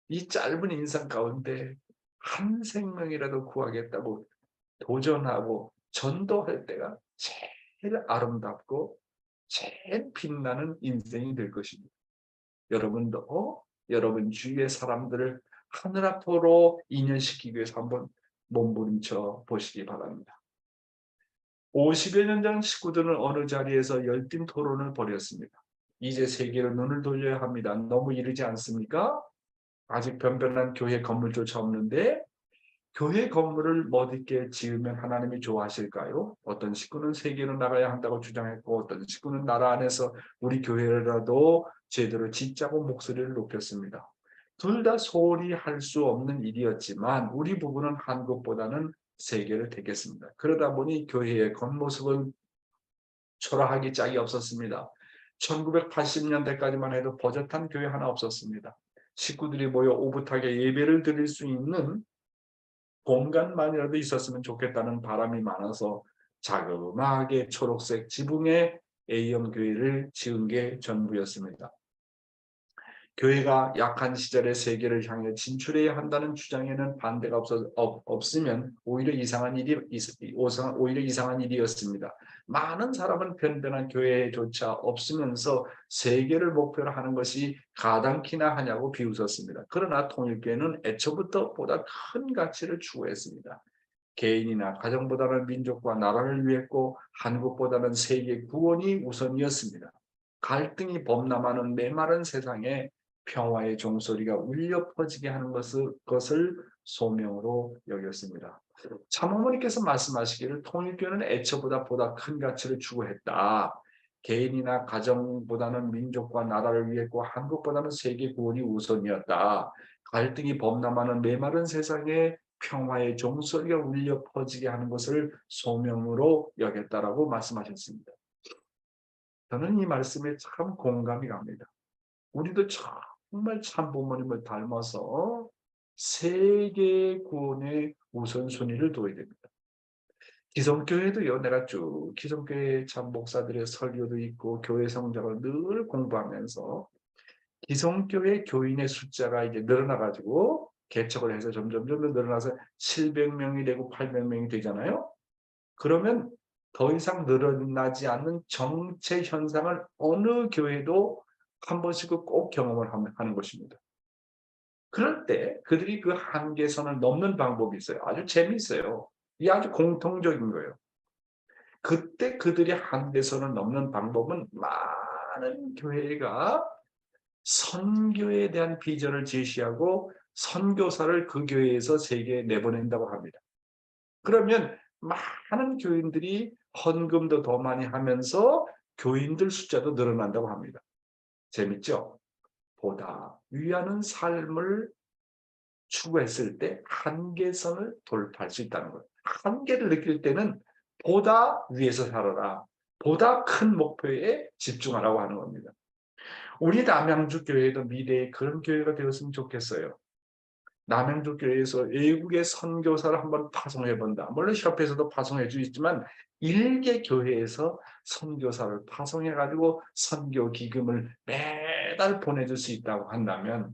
[SPEAKER 3] 이 짧은 인생 가운데 한 생명이라도 구하겠다고 도전하고 전도할 때가 제일 아름답고 제일 빛나는 인생이 될 것입니다. 여러분도 여러분 주위의 사람들을 하늘 앞으로 인연시키기 위해서 한번 몸부림쳐 보시기 바랍니다. 50여 년 전 식구들은 어느 자리에서 열띤 토론을 벌였습니다. 이제 세계로 눈을 돌려야 합니다. 너무 이르지 않습니까? 아직 변변한 교회 건물조차 없는데 교회 건물을 멋있게 지으면 하나님이 좋아하실까요? 어떤 식구는 세계로 나가야 한다고 주장했고 어떤 식구는 나라 안에서 우리 교회라도 제대로 짓자고 목소리를 높였습니다. 둘 다 소홀히 할 수 없는 일이었지만 우리 부부는 한국보다는 세계를 택했습니다. 그러다 보니 교회의 겉모습은 초라하기 짝이 없었습니다. 1980년대까지만 해도 버젓한 교회 하나 없었습니다. 식구들이 모여 오붓하게 예배를 드릴 수 있는 공간만이라도 있었으면 좋겠다는 바람이 많아서 자그마하게 초록색 지붕의 A형 교회를 지은 게 전부였습니다. 교회가 약한 시절에 세계를 향해 진출해야 한다는 주장에는 반대가 없으면 오히려 이상한 일이었습니다. 많은 사람은 변변한 교회조차 없으면서 세계를 목표로 하는 것이 가당키나 하냐고 비웃었습니다. 그러나 통일교회는 애초부터 보다 큰 가치를 추구했습니다. 개인이나 가정보다는 민족과 나라를 위했고 한국보다는 세계 구원이 우선이었습니다. 갈등이 범람하는 메마른 세상에 평화의 종소리가 울려 퍼지게 하는 것을 소명으로 여겼습니다. 참어머니께서 말씀하시기를 통일교는 애처보다 보다 큰 가치를 추구했다. 개인이나 가정보다는 민족과 나라를 위했고 한국보다는 세계 구원이 우선이었다. 갈등이 범람하는 메마른 세상에 평화의 종소리가 울려 퍼지게 하는 것을 소명으로 여겼다라고 말씀하셨습니다. 저는 이 말씀에 참 공감이 갑니다. 우리도 정말 참부모님을 닮아서 세계 구원의 우선순위를 둬야 됩니다. 기성교회도요, 내가 쭉 기성교회 참 목사들의 설교도 있고 교회 성적을 늘 공부하면서 기성교회 교인의 숫자가 이제 늘어나가지고 개척을 해서 점점 늘어나서 700명이 되고 800명이 되잖아요. 그러면 더 이상 늘어나지 않는 정체 현상을 어느 교회도 한 번씩은 꼭 경험을 하는 것입니다. 그럴 때 그들이 그 한계선을 넘는 방법이 있어요. 아주 재미있어요. 이게 아주 공통적인 거예요. 그때 그들이 한계선을 넘는 방법은 많은 교회가 선교에 대한 비전을 제시하고 선교사를 그 교회에서 세계에 내보낸다고 합니다. 그러면 많은 교인들이 헌금도 더 많이 하면서 교인들 숫자도 늘어난다고 합니다. 재밌죠? 보다 위하는 삶을 추구했을 때 한계선을 돌파할 수 있다는 거예요. 한계를 느낄 때는 보다 위에서 살아라. 보다 큰 목표에 집중하라고 하는 겁니다. 우리 남양주 교회도 미래에 그런 교회가 되었으면 좋겠어요. 남양주 교회에서 외국의 선교사를 한번 파송해 본다. 물론 협회에서도 파송해 주지만 일개 교회에서 선교사를 파송해 가지고 선교 기금을 매달 보내줄 수 있다고 한다면,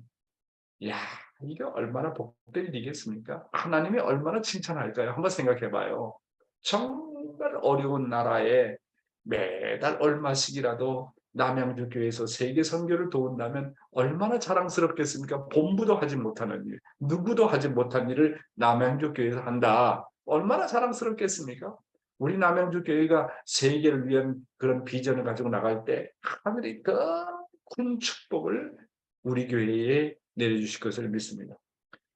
[SPEAKER 3] 야, 이게 얼마나 복된 일이겠습니까? 하나님이 얼마나 칭찬할까요? 한번 생각해 봐요. 정말 어려운 나라에 매달 얼마씩이라도 남양주 교회에서 세계 선교를 도운다면 얼마나 자랑스럽겠습니까? 본부도 하지 못하는 일, 누구도 하지 못한 일을 남양주 교회에서 한다. 얼마나 자랑스럽겠습니까? 우리 남양주 교회가 세계를 위한 그런 비전을 가지고 나갈 때 하늘이 더 큰 축복을 우리 교회에 내려주실 것을 믿습니다.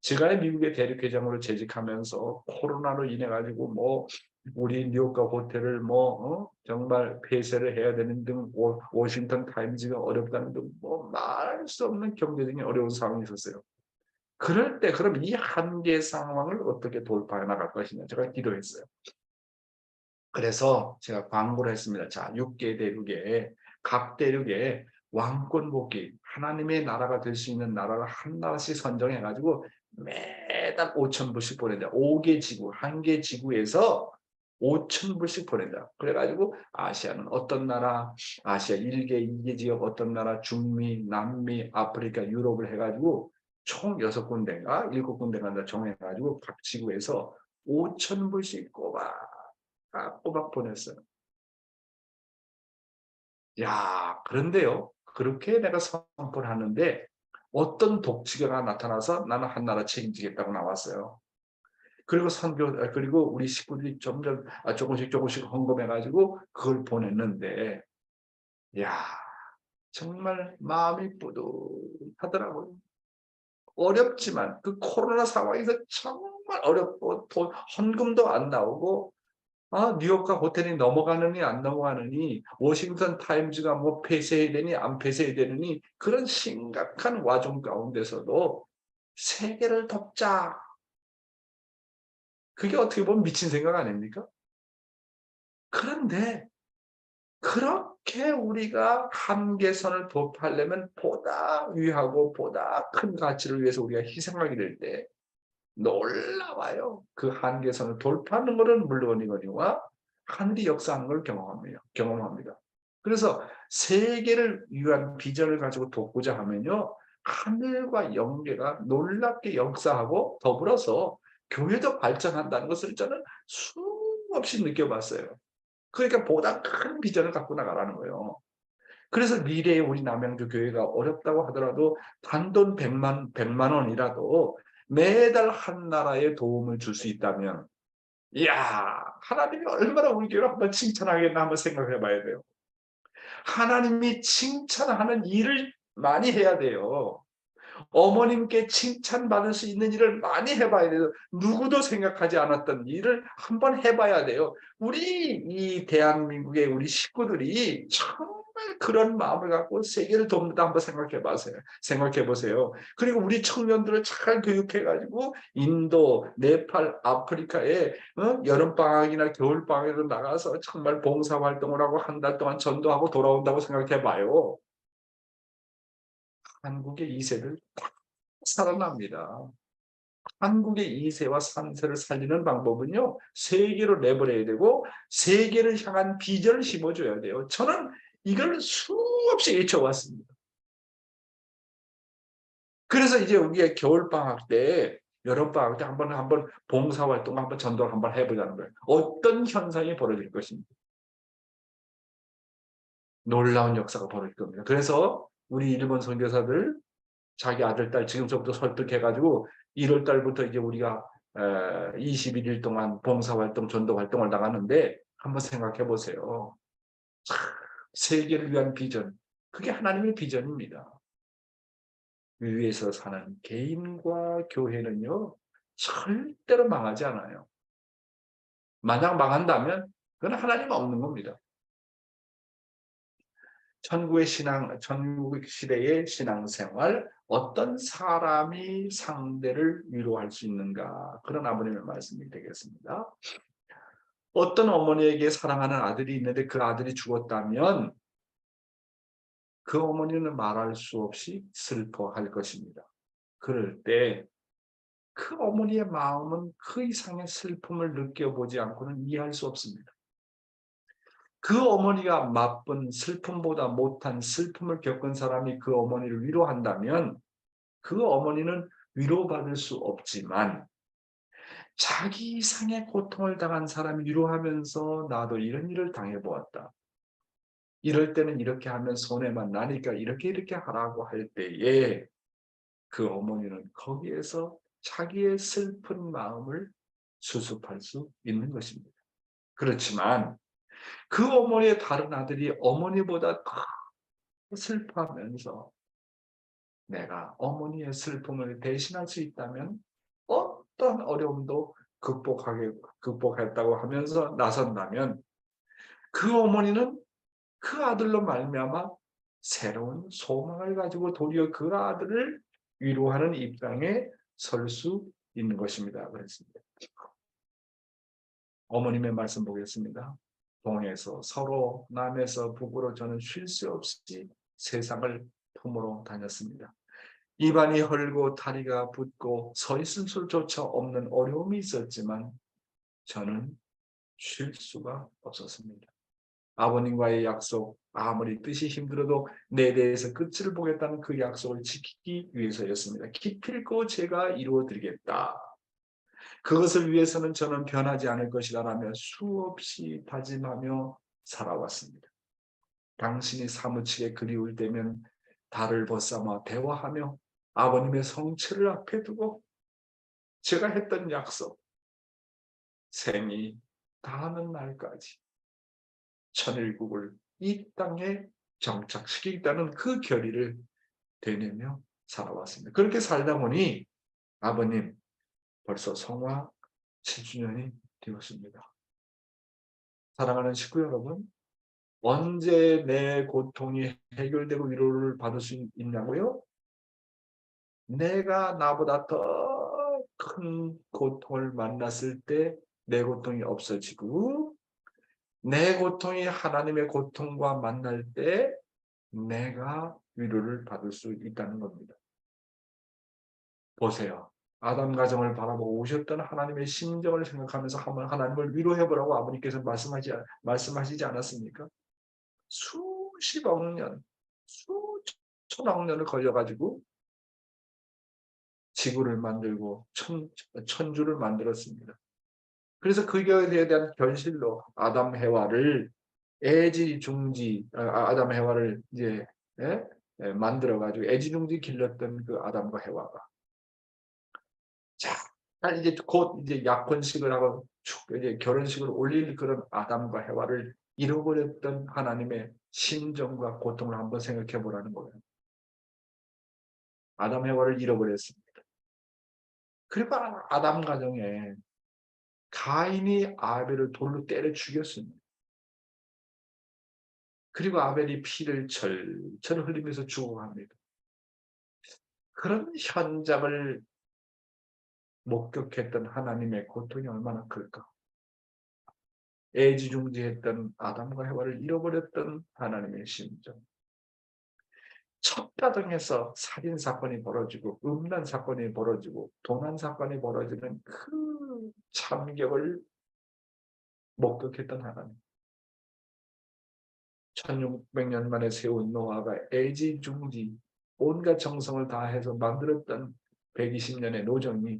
[SPEAKER 3] 제가 미국의 대륙회장으로 재직하면서 코로나로 인해 가지고 우리 뉴욕과 호텔을 정말 폐쇄를 해야 되는 등 워싱턴 타임즈가 어렵다는 등 말할 수 없는 경제적인 어려운 상황이 있었어요. 그럴 때 그럼 이 한계 상황을 어떻게 돌파해 나갈 것이냐 제가 기도했어요. 그래서 제가 광고를 했습니다. 자, 6개 대륙에 각 대륙에 왕권 복귀, 하나님의 나라가 될 수 있는 나라를 한 나라씩 선정해 가지고 매달 5,000불씩 보낸다. 5개 지구, 1개 지구에서 5,000불씩 보낸다. 그래가지고 아시아는 어떤 나라, 아시아 1개, 2개 지역 어떤 나라, 중미, 남미, 아프리카, 유럽을 해가지고 총 6군데인가 7군데가 정해가지고 각 지구에서 5,000불씩 꼬박 보냈어요. 야, 그런데요. 그렇게 내가 선포를 하는데 어떤 독지가가 나타나서 나는 한 나라 책임지겠다고 나왔어요. 그리고 우리 식구들이 점점 조금씩 헌금해가지고 그걸 보냈는데, 야, 정말 마음이 뿌듯하더라고요. 어렵지만 그 코로나 상황에서 정말 어렵고 헌금도 안 나오고 뉴욕과 호텔이 넘어가느니 안 넘어가느니 워싱턴 타임즈가 폐쇄해야 되니 안 폐쇄해야 되느니 그런 심각한 와중 가운데서도 세계를 덮자. 그게 어떻게 보면 미친 생각 아닙니까? 그런데 그렇게 우리가 한계선을 돌파하려면 보다 위하고 보다 큰 가치를 위해서 우리가 희생하게 될 때 놀라워요. 그 한계선을 돌파하는 것은 물론이거니와 하늘이 역사하는 걸 경험합니다. 그래서 세계를 위한 비전을 가지고 돕고자 하면요. 하늘과 영계가 놀랍게 역사하고 더불어서 교회도 발전한다는 것을 저는 수없이 느껴봤어요. 그러니까 보다 큰 비전을 갖고 나가라는 거예요. 그래서 미래에 우리 남양주 교회가 어렵다고 하더라도 단돈 100만 원이라도 매달 한 나라에 도움을 줄 수 있다면 이야, 하나님이 얼마나 우리 교회를 한번 칭찬하겠나 한번 생각해 봐야 돼요. 하나님이 칭찬하는 일을 많이 해야 돼요. 어머님께 칭찬받을 수 있는 일을 많이 해봐야 돼요. 누구도 생각하지 않았던 일을 한번 해봐야 돼요. 우리 이 대한민국의 우리 식구들이 정말 그런 마음을 갖고 세계를 돕는다 한번 생각해 보세요. 그리고 우리 청년들을 잘 교육해가지고 인도, 네팔, 아프리카에 여름방학이나 겨울방학으로 나가서 정말 봉사활동을 하고 한 달 동안 전도하고 돌아온다고 생각해 봐요. 한국의 2세를 살아납니다. 한국의 2세와 3세를 살리는 방법은요, 세계로 내버려야 되고 세계를 향한 비전을 심어줘야 돼요. 저는 이걸 수없이 외쳐왔습니다. 그래서 이제 우리가 겨울방학 때, 여름방학 때 한번 봉사활동 한번 전도를 한번 해보자는 거예요. 어떤 현상이 벌어질 것입니다. 놀라운 역사가 벌어질 겁니다. 그래서 우리 일본 선교사들 자기 아들, 딸 지금부터 설득해가지고 1월 달부터 이제 우리가 21일 동안 봉사활동, 전도활동을 나가는데 한번 생각해 보세요. 세계를 위한 비전, 그게 하나님의 비전입니다. 위에서 사는 개인과 교회는요, 절대로 망하지 않아요. 만약 망한다면 그건 하나님 없는 겁니다. 천국 시대의 신앙생활, 어떤 사람이 상대를 위로할 수 있는가, 그런 아버님의 말씀이 되겠습니다. 어떤 어머니에게 사랑하는 아들이 있는데 그 아들이 죽었다면 그 어머니는 말할 수 없이 슬퍼할 것입니다. 그럴 때 그 어머니의 마음은 그 이상의 슬픔을 느껴보지 않고는 이해할 수 없습니다. 그 어머니가 맛본 슬픔보다 못한 슬픔을 겪은 사람이 그 어머니를 위로한다면 그 어머니는 위로받을 수 없지만, 자기 이상의 고통을 당한 사람이 위로하면서 나도 이런 일을 당해보았다, 이럴 때는 이렇게 하면 손해만 나니까 이렇게 하라고 할 때에 그 어머니는 거기에서 자기의 슬픈 마음을 수습할 수 있는 것입니다. 그렇지만 그 어머니의 다른 아들이 어머니보다 더 슬퍼하면서 내가 어머니의 슬픔을 대신할 수 있다면 어떤 어려움도 극복했다고 하면서 나선다면 그 어머니는 그 아들로 말미암아 새로운 소망을 가지고 도리어 그 아들을 위로하는 입장에 설 수 있는 것입니다. 그랬습니다. 어머님의 말씀 보겠습니다. 동에서 서로 남에서 북으로 저는 쉴 새 없이 세상을 품으러 다녔습니다. 입안이 헐고 다리가 붓고 서 있을 수조차 없는 어려움이 있었지만 저는 쉴 수가 없었습니다. 아버님과의 약속, 아무리 뜻이 힘들어도 내 대해서 끝을 보겠다는 그 약속을 지키기 위해서였습니다. 기필코 제가 이루어드리겠다. 그것을 위해서는 저는 변하지 않을 것이라며 수없이 다짐하며 살아왔습니다. 당신이 사무치게 그리울 때면 달을 벗삼아 대화하며 아버님의 성체를 앞에 두고 제가 했던 약속, 생이 다하는 날까지 천일국을 이 땅에 정착시키겠다는 그 결의를 되뇌며 살아왔습니다. 그렇게 살다 보니 아버님 벌써 성화 7주년이 되었습니다. 사랑하는 식구 여러분, 언제 내 고통이 해결되고 위로를 받을 수 있냐고요? 내가 나보다 더 큰 고통을 만났을 때 내 고통이 없어지고, 내 고통이 하나님의 고통과 만날 때 내가 위로를 받을 수 있다는 겁니다. 보세요. 아담 가정을 바라보고 오셨던 하나님의 심정을 생각하면서 한번 하나님을 위로해보라고 아버님께서 말씀하시지 않았습니까? 수십억 년, 수천억 년을 걸려가지고 지구를 만들고 천주를 만들었습니다. 그래서 그것에 대한 결실로 아담 해와를 아담 해와를 이제 만들어가지고 애지중지 길렀던 그 아담과 해와가, 자, 이제 곧 이제 약혼식을 하고 이제 결혼식을 올릴 그런 아담과 해와를 잃어버렸던 하나님의 심정과 고통을 한번 생각해 보라는 거예요. 아담 해와를 잃어버렸습니다. 그리고 아담 가정에 가인이 아벨을 돌로 때려 죽였습니다. 그리고 아벨이 피를 철철 흘리면서 죽어갑니다. 그런 현장을 목격했던 하나님의 고통이 얼마나 클까? 애지중지했던 아담과 해와를 잃어버렸던 하나님의 심정. 첫 가정에서 살인 사건이 벌어지고 음란 사건이 벌어지고 도난 사건이 벌어지는 그 참격을 목격했던 하나님. 1600년 만에 세운 노아가 애지중지 온갖 정성을 다해서 만들었던 120년의 노정이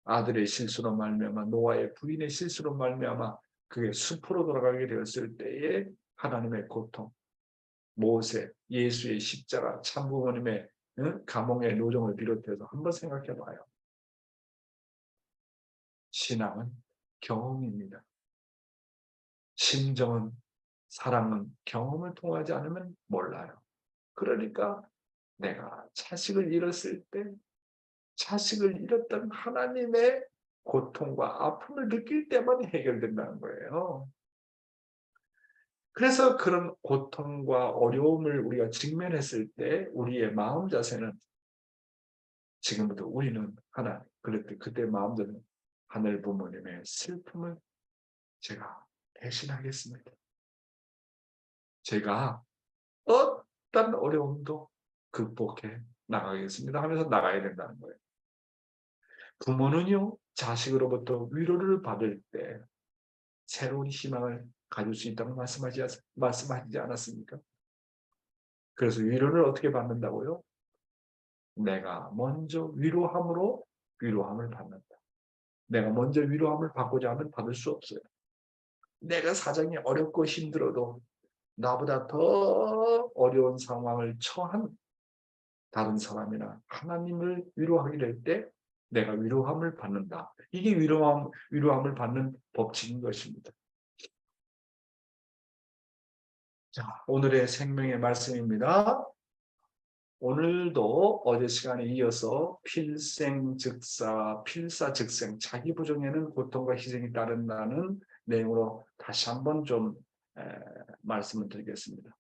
[SPEAKER 3] 아들의 실수로 말미암아 노아의 부인의 실수로 말미암아 그게 숲으로 돌아가게 되었을 때의 하나님의 고통, 모세, 예수의 십자가, 참부모님의 감옥의 노정을 비롯해서 한번 생각해 봐요. 신앙은 경험입니다. 심정은, 사랑은 경험을 통하지 않으면 몰라요. 그러니까 내가 자식을 잃었을 때 자식을 잃었던 하나님의 고통과 아픔을 느낄 때만 해결된다는 거예요. 그래서 그런 고통과 어려움을 우리가 직면했을 때 우리의 마음 자세는 지금부터 우리는 하나님, 그때 마음 자세는 하늘 부모님의 슬픔을 제가 대신하겠습니다. 제가 어떤 어려움도 극복해 나가겠습니다 하면서 나가야 된다는 거예요. 부모는요, 자식으로부터 위로를 받을 때 새로운 희망을 가질 수 있다고 말씀하지 않았습니까? 그래서 위로를 어떻게 받는다고요? 내가 먼저 위로함으로 위로함을 받는다. 내가 먼저 위로함을 받고자 하면 받을 수 없어요. 내가 사정이 어렵고 힘들어도 나보다 더 어려운 상황을 처한 다른 사람이나 하나님을 위로하게 될 때 내가 위로함을 받는다. 이게 위로함을 받는 법칙인 것입니다. 자, 오늘의 생명의 말씀입니다. 오늘도 어제 시간에 이어서 필사즉생, 자기 부정에는 고통과 희생이 따른다는 내용으로 다시 한번 좀 말씀을 드리겠습니다.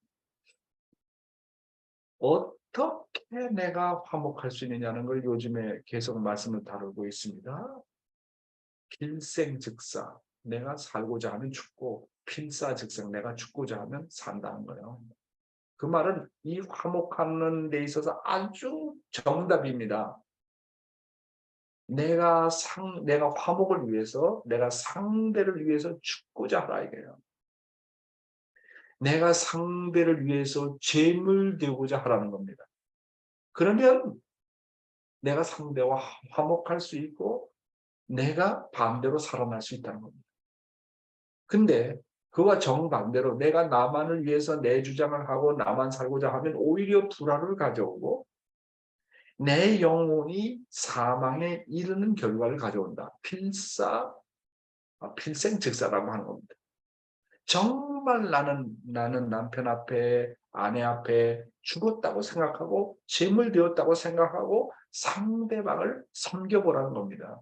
[SPEAKER 3] 어떻게 내가 화목할 수 있느냐는 걸 요즘에 계속 말씀을 다루고 있습니다. 필생즉사, 내가 살고자 하면 죽고, 필사즉생, 내가 죽고자 하면 산다는 거예요. 그 말은 이 화목하는 데 있어서 아주 정답입니다. 내가 화목을 위해서, 내가 상대를 위해서 죽고자 하라 이거예요. 내가 상대를 위해서 죄물 되고자 하라는 겁니다. 그러면 내가 상대와 화목할 수 있고 내가 반대로 살아날 수 있다는 겁니다. 근데 그와 정반대로 내가 나만을 위해서 내 주장을 하고 나만 살고자 하면 오히려 불화를 가져오고 내 영혼이 사망에 이르는 결과를 가져온다. 필생즉사라고 하는 겁니다. 정말 나는 남편 앞에 아내 앞에 죽었다고 생각하고 죄물 되었다고 생각하고 상대방을 섬겨보라는 겁니다.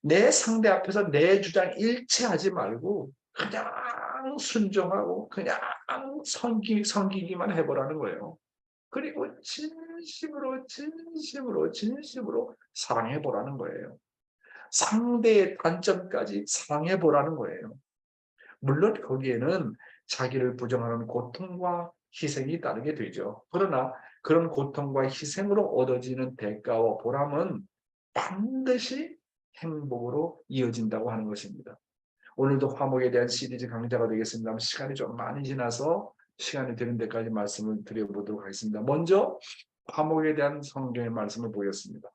[SPEAKER 3] 내 상대 앞에서 내 주장 일치하지 말고 그냥 순종하고 그냥 섬기기만 해보라는 거예요. 그리고 진심으로 사랑해보라는 거예요. 상대의 단점까지 사랑해보라는 거예요. 물론 거기에는 자기를 부정하는 고통과 희생이 따르게 되죠. 그러나 그런 고통과 희생으로 얻어지는 대가와 보람은 반드시 행복으로 이어진다고 하는 것입니다. 오늘도 화목에 대한 시리즈 강좌가 되겠습니다. 시간이 좀 많이 지나서 시간이 되는 데까지 말씀을 드려보도록 하겠습니다. 먼저 화목에 대한 성경의 말씀을 보겠습니다.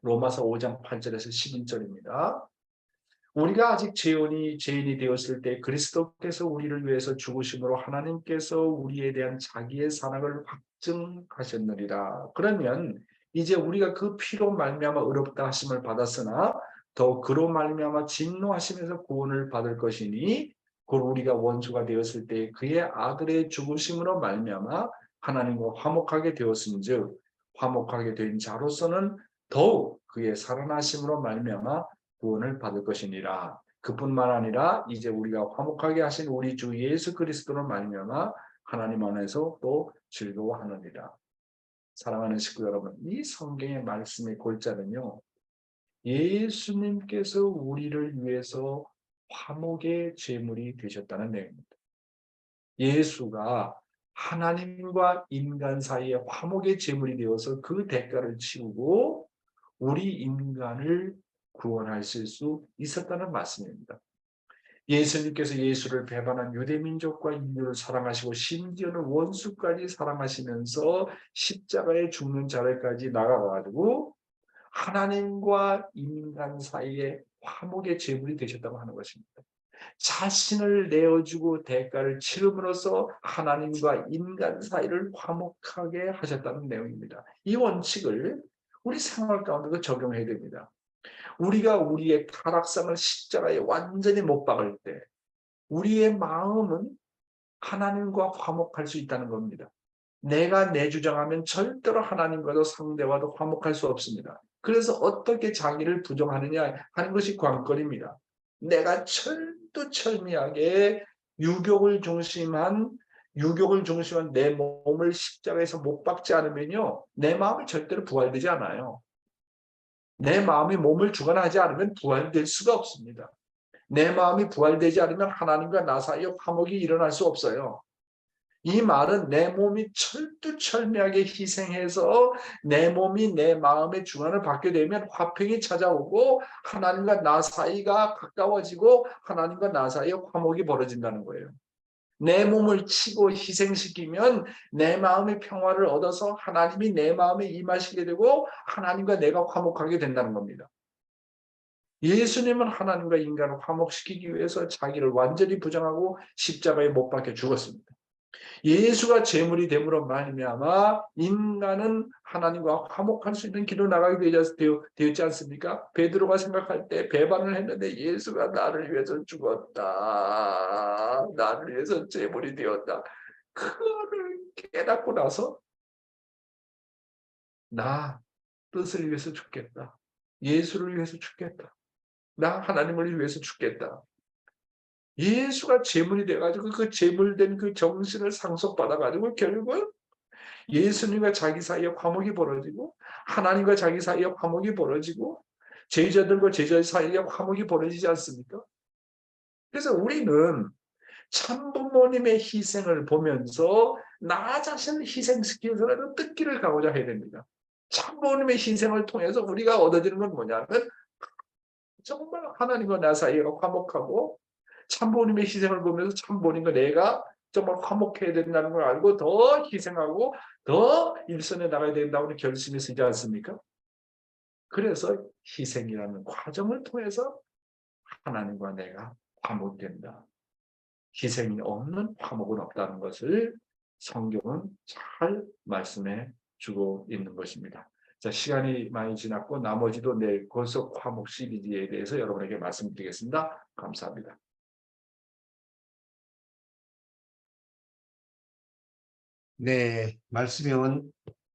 [SPEAKER 3] 로마서 5장 8절에서 11절입니다. 우리가 아직 죄인이 되었을 때 그리스도께서 우리를 위해서 죽으심으로 하나님께서 우리에 대한 자기의 사랑을 확증하셨느니라. 그러면 이제 우리가 그 피로 말미암아 의롭다 하심을 받았으나 더 그로 말미암아 진노하시면서 구원을 받을 것이니 곧 우리가 원수가 되었을 때 그의 아들의 죽으심으로 말미암아 하나님과 화목하게 되었은즉 화목하게 된 자로서는 더욱 그의 살아나심으로 말미암아 구원을 받을 것이니라. 그뿐만 아니라 이제 우리가 화목하게 하신 우리 주 예수 그리스도로 말미암아 하나님 안에서 또 즐거워하느니라. 사랑하는 식구 여러분, 이 성경의 말씀의 골자는요, 예수님께서 우리를 위해서 화목의 제물이 되셨다는 내용입니다. 예수가 하나님과 인간 사이에 화목의 제물이 되어서 그 대가를 치르고 우리 인간을 구원하실 수 있었다는 말씀입니다. 예수님께서 예수를 배반한 유대민족과 인류를 사랑하시고 심지어는 원수까지 사랑하시면서 십자가에 죽는 자리까지 나가가지고 하나님과 인간 사이에 화목의 제물이 되셨다고 하는 것입니다. 자신을 내어주고 대가를 치름으로써 하나님과 인간 사이를 화목하게 하셨다는 내용입니다. 이 원칙을 우리 생활 가운데도 적용해야 됩니다. 우리가 우리의 타락상을 십자가에 완전히 못 박을 때 우리의 마음은 하나님과 화목할 수 있다는 겁니다. 내가 내 주장하면 절대로 하나님과도 상대와도 화목할 수 없습니다. 그래서 어떻게 자기를 부정하느냐 하는 것이 관건입니다. 내가 철두철미하게 유욕을 중심한 내 몸을 십자가에서 못 박지 않으면요, 내 마음이 절대로 부활되지 않아요. 내 마음이 몸을 주관하지 않으면 부활될 수가 없습니다. 내 마음이 부활되지 않으면 하나님과 나 사이에 화목이 일어날 수 없어요. 이 말은 내 몸이 철두철미하게 희생해서 내 몸이 내 마음의 주관을 받게 되면 화평이 찾아오고 하나님과 나 사이가 가까워지고 하나님과 나 사이에 화목이 벌어진다는 거예요. 내 몸을 치고 희생시키면 내 마음의 평화를 얻어서 하나님이 내 마음에 임하시게 되고 하나님과 내가 화목하게 된다는 겁니다. 예수님은 하나님과 인간을 화목시키기 위해서 자기를 완전히 부정하고 십자가에 못 박혀 죽었습니다. 예수가 제물이 됨으로 말미암아 인간은 하나님과 화목할 수 있는 길로 나가게 되었지 않습니까? 베드로가 생각할 때 배반을 했는데 예수가 나를 위해서 죽었다. 나를 위해서 제물이 되었다. 그거를 깨닫고 나서 나 뜻을 위해서 죽겠다. 예수를 위해서 죽겠다. 나 하나님을 위해서 죽겠다. 예수가 제물이 돼가지고 그 제물된 그 정신을 상속받아가지고 결국은 예수님과 자기 사이에 화목이 벌어지고 하나님과 자기 사이에 화목이 벌어지고 제자들과 제자 사이에 화목이 벌어지지 않습니까? 그래서 우리는 참부모님의 희생을 보면서 나 자신을 희생시키면서라도 뜻기를 가고자 해야 됩니다. 참부모님의 희생을 통해서 우리가 얻어지는 건 뭐냐면 정말 하나님과 나 사이가 화목하고 참부모님의 희생을 보면서 참부모님과 내가 정말 화목해야 된다는 걸 알고 더 희생하고 더 일선에 나가야 된다고 결심이 쓰지 않습니까? 그래서 희생이라는 과정을 통해서 하나님과 내가 화목된다. 희생이 없는 화목은 없다는 것을 성경은 잘 말씀해 주고 있는 것입니다. 자, 시간이 많이 지났고 나머지도 내일 고속 화목 시리즈에 대해서 여러분에게 말씀드리겠습니다. 감사합니다.
[SPEAKER 1] 네, 말씀이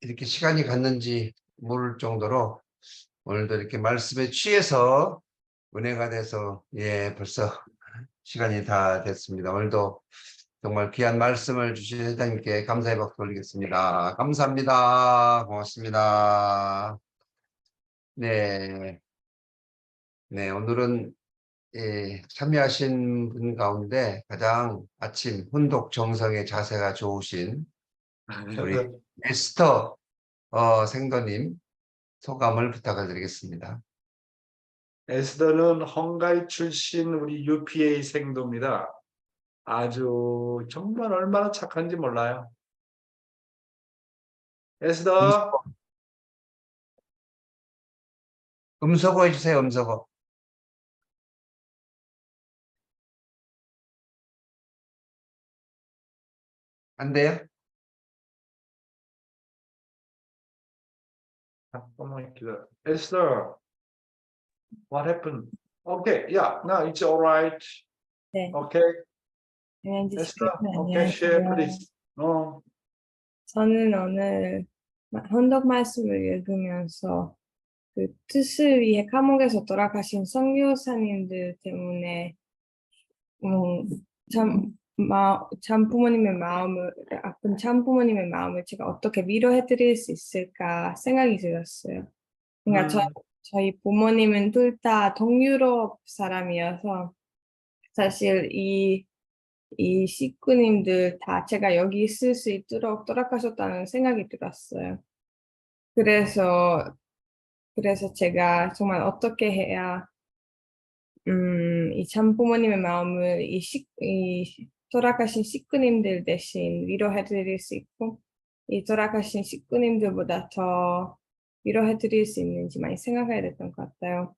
[SPEAKER 1] 이렇게 시간이 갔는지 모를 정도로 오늘도 이렇게 말씀에 취해서 은혜가 돼서 벌써 시간이 다 됐습니다. 오늘도 정말 귀한 말씀을 주신 회장님께 감사의 박수 올리겠습니다. 감사합니다. 고맙습니다. 네, 네, 오늘은 참여하신 분 가운데 가장 아침 훈독 정성의 자세가 좋으신 우리 에스터 생도님 소감을 부탁을 드리겠습니다.
[SPEAKER 3] 에스더는 헝가리 출신 우리 UPA 생도입니다. 아주 정말 얼마나 착한지 몰라요. 에스더,
[SPEAKER 1] 음소거 해주세요. 음소거. 안 돼요?
[SPEAKER 3] 잠깐만 기다려. 에스더, What happened? Okay, yeah, no, it's all right.
[SPEAKER 6] 네,
[SPEAKER 3] Okay,
[SPEAKER 6] 안녕히
[SPEAKER 3] Esther,
[SPEAKER 6] 계십시오.
[SPEAKER 3] okay, share
[SPEAKER 6] 안녕하세요.
[SPEAKER 3] please.
[SPEAKER 6] 저는 오늘 헌독 말씀을 읽으면서 그 뜻을 위해 감옥에서 돌아가신 선교사님들 때문에 참 부모님의 마음을 아픈 참 부모님의 마음을 제가 어떻게 위로해 드릴 수 있을까 생각이 들었어요. 그러니까 저희 부모님은 둘 다 동유럽 사람이어서 사실 이 식구님들 다 제가 여기 있을 수 있도록 돌아가셨다는 생각이 들었어요. 그래서 제가 정말 어떻게 해야 이 참부모님의 마음을 이 돌아가신 식구님들 대신 위로해 드릴 수 있고 이 돌아가신 식구님들보다 더 위로해 드릴 수 있는지 많이 생각해야 됐던 것 같아요.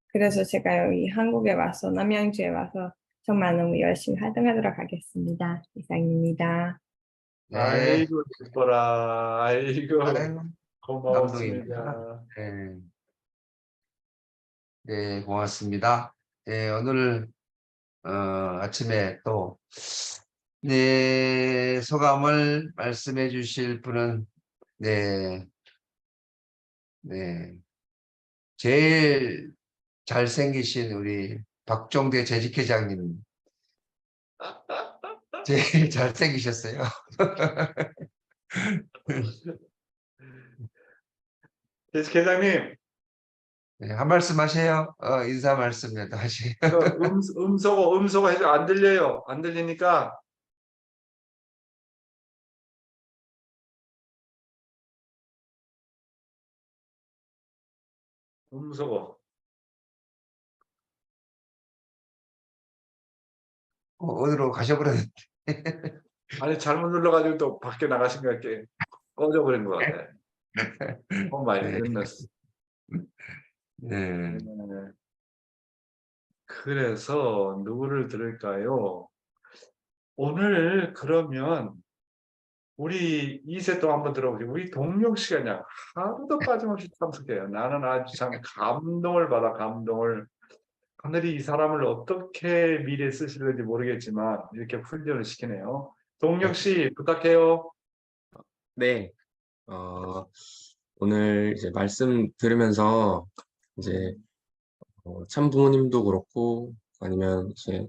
[SPEAKER 6] 그래서 제가 여기 한국에 와서 남양주에 와서 정말 너무 열심히 활동하도록 하겠습니다. 이상입니다.
[SPEAKER 1] 네.
[SPEAKER 3] 아이고, 기뻐라. 아이고,
[SPEAKER 1] 아유,
[SPEAKER 3] 고마웠습니다.
[SPEAKER 1] 감동입니다. 네. 네, 고맙습니다. 네, 오늘 아침에 또 네, 소감을 말씀해 주실 분은 네, 제일 잘생기신 우리 박종대 재직회장님 제일 잘생기셨어요.
[SPEAKER 3] 계장님,
[SPEAKER 1] 네, 한 말씀 하세요. 인사 말씀이라도 하세요.
[SPEAKER 3] 음소거 해서 안 들려요. 안 들리니까. 음소거.
[SPEAKER 1] 어디로 가셔버렸는데.
[SPEAKER 3] 아니, 잘못 눌러가지고 또 밖에 나가신 것 같게 꺼져버린 것 같아. Oh my
[SPEAKER 1] 네.
[SPEAKER 3] goodness.
[SPEAKER 1] 네.
[SPEAKER 3] 네. 그래서 누구를 들을까요? 오늘 그러면 우리 2세 또 한번 들어보죠. 우리 동룡 씨가 그냥 하루도 빠짐없이 참석해요. 나는 아주 참 감동을 받아, 감동을. 하늘이 이 사람을 어떻게 미래에 쓰실는지 모르겠지만 이렇게 훈련을 시키네요. 동룡 씨 부탁해요.
[SPEAKER 7] 네, 오늘 이제 말씀 들으면서 이제 참 부모님도 그렇고 아니면 이제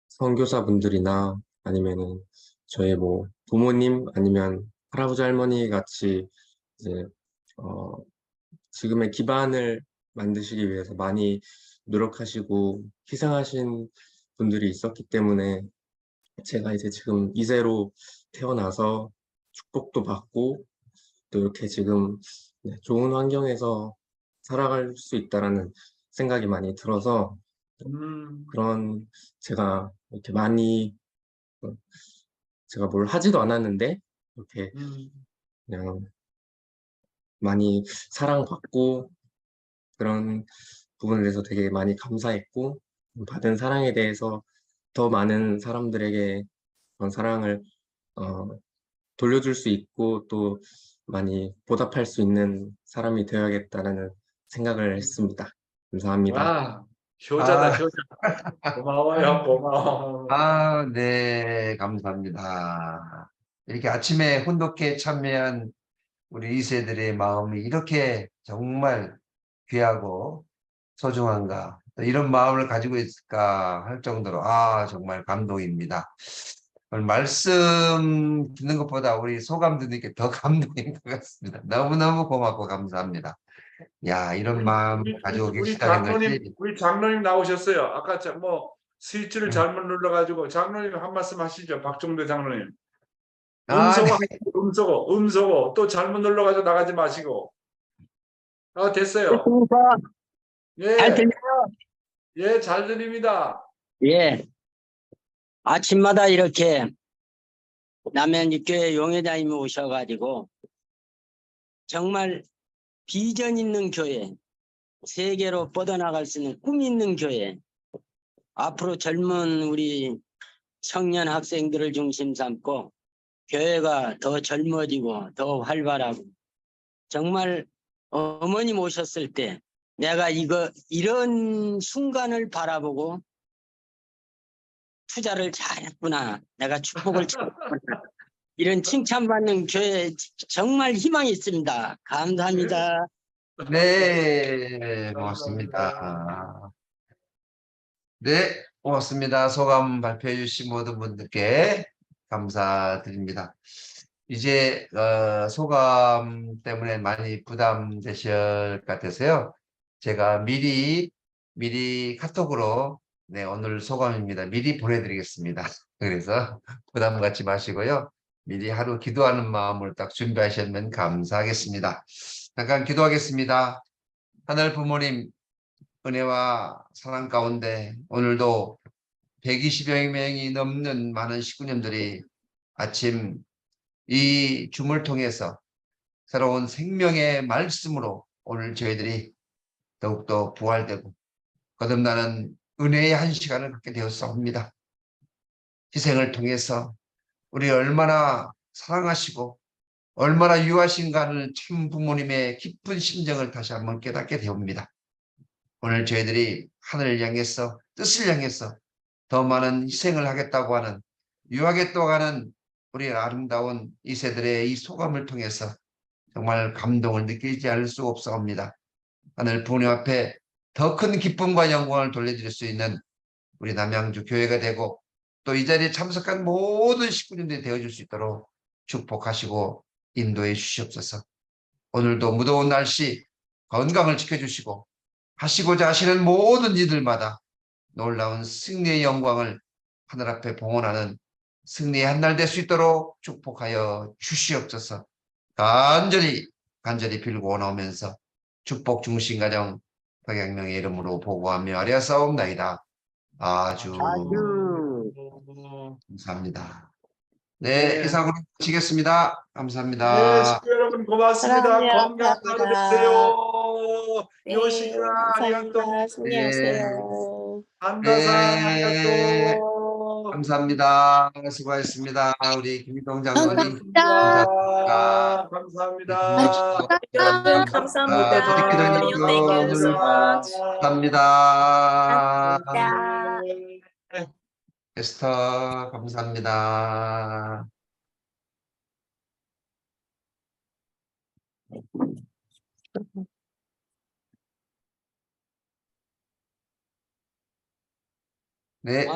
[SPEAKER 7] 선교사분들이나 아니면은 저희 뭐 부모님 아니면 할아버지 할머니 같이 이제 지금의 기반을 만드시기 위해서 많이 노력하시고 희생하신 분들이 있었기 때문에 제가 이제 지금 2세로 태어나서 축복도 받고 또 이렇게 지금 좋은 환경에서 살아갈 수 있다라는 생각이 많이 들어서 그런 제가 이렇게 많이 제가 뭘 하지도 않았는데 이렇게 그냥 많이 사랑받고 그런 부분에 대해서 되게 많이 감사했고 받은 사랑에 대해서 더 많은 사람들에게 그런 사랑을 돌려줄 수 있고 또 많이 보답할 수 있는 사람이 되어야겠다는 생각을 했습니다. 감사합니다.
[SPEAKER 3] 와, 효자다,
[SPEAKER 1] 아.
[SPEAKER 3] 효자. 고마워요, 고마워.
[SPEAKER 1] 네, 감사합니다. 이렇게 아침에 혼독회 참여한 우리 2세들의 마음이 이렇게 정말 귀하고 소중한가, 또 이런 마음을 가지고 있을까 할 정도로, 정말 감동입니다. 오늘 말씀 듣는 것보다 우리 소감 듣는 게 더 감동인 것 같습니다. 너무너무 고맙고 감사합니다. 야, 이런 마음 가지고 계시다는 것이.
[SPEAKER 3] 우리 장로님 나오셨어요. 아까 뭐 스위치를 잘못 눌러가지고 장로님 한 말씀 하시죠. 박종대 장로님. 음소거 또 잘못 눌러가지고 나가지 마시고. 됐어요.
[SPEAKER 8] 잘 들려요?
[SPEAKER 3] 예, 잘 들립니다.
[SPEAKER 8] 예. 아침마다 이렇게 남양주교회 용회장님이 오셔가지고 정말 비전 있는 교회, 세계로 뻗어나갈 수 있는 꿈 있는 교회, 앞으로 젊은 우리 청년 학생들을 중심 삼고 교회가 더 젊어지고 더 활발하고 정말 어머님 오셨을 때 내가 이런 순간을 바라보고 투자를 잘했구나. 내가 축복을 잘했구나. 이런 칭찬받는 교회 정말 희망이 있습니다. 감사합니다.
[SPEAKER 1] 네, 고맙습니다. 네, 고맙습니다. 소감 발표해 주신 모든 분들께 감사드립니다. 이제 소감 때문에 많이 부담되실 것 같아서요. 제가 미리 카톡으로 네, 오늘 소감입니다. 미리 보내드리겠습니다. 그래서 부담 갖지 마시고요. 미리 하루 기도하는 마음을 딱 준비하시면 감사하겠습니다. 잠깐 기도하겠습니다. 하늘 부모님 은혜와 사랑 가운데 오늘도 120여 명이 넘는 많은 식구님들이 아침 이 줌을 통해서 새로운 생명의 말씀으로 오늘 저희들이 더욱더 부활되고 거듭나는 은혜의 한 시간을 갖게 되었사옵니다. 희생을 통해서 우리 얼마나 사랑하시고 얼마나 유하신가를 참 부모님의 깊은 심정을 다시 한번 깨닫게 되옵니다. 오늘 저희들이 하늘을 향해서 뜻을 향해서 더 많은 희생을 하겠다고 하는 유하겠다고 하는 우리 아름다운 이세들의 이 소감을 통해서 정말 감동을 느끼지 않을 수 없사옵니다. 하늘 부모님 앞에 더 큰 기쁨과 영광을 돌려드릴 수 있는 우리 남양주 교회가 되고 또 이 자리에 참석한 모든 식구님들이 되어줄 수 있도록 축복하시고 인도해 주시옵소서. 오늘도 무더운 날씨 건강을 지켜주시고 하시고자 하시는 모든 이들마다 놀라운 승리의 영광을 하늘 앞에 봉헌하는 승리의 한 날 될 수 있도록 축복하여 주시옵소서. 간절히 빌고 원하면서 축복 중심 가정 박양명의 이름으로 보고하며 아뢰었사옵나이다. 아주 감사합니다. 네,
[SPEAKER 3] 네.
[SPEAKER 1] 이상으로 마치겠습니다.
[SPEAKER 3] 네,
[SPEAKER 1] 감사합니다.
[SPEAKER 3] 식구 여러분 고맙습니다.
[SPEAKER 9] 사랑해요.
[SPEAKER 3] 건강 하루
[SPEAKER 9] 감사합니다.
[SPEAKER 3] 되세요.
[SPEAKER 9] 네,
[SPEAKER 3] 요시가 아리가또.
[SPEAKER 9] 감사합니다. 승리하세요.
[SPEAKER 3] 한다산
[SPEAKER 1] 네,
[SPEAKER 3] 아리가또.
[SPEAKER 1] 감사합니다. 수고하셨습니다. 우리 김희동 장로님. 감사합니다.
[SPEAKER 3] 감사합니다.
[SPEAKER 9] 여러분 감사합니다.
[SPEAKER 1] 우리 기도님
[SPEAKER 9] Thank you so much.
[SPEAKER 1] 감사합니다.
[SPEAKER 9] 감사합니다.
[SPEAKER 1] 에스터 감사합니다. 네.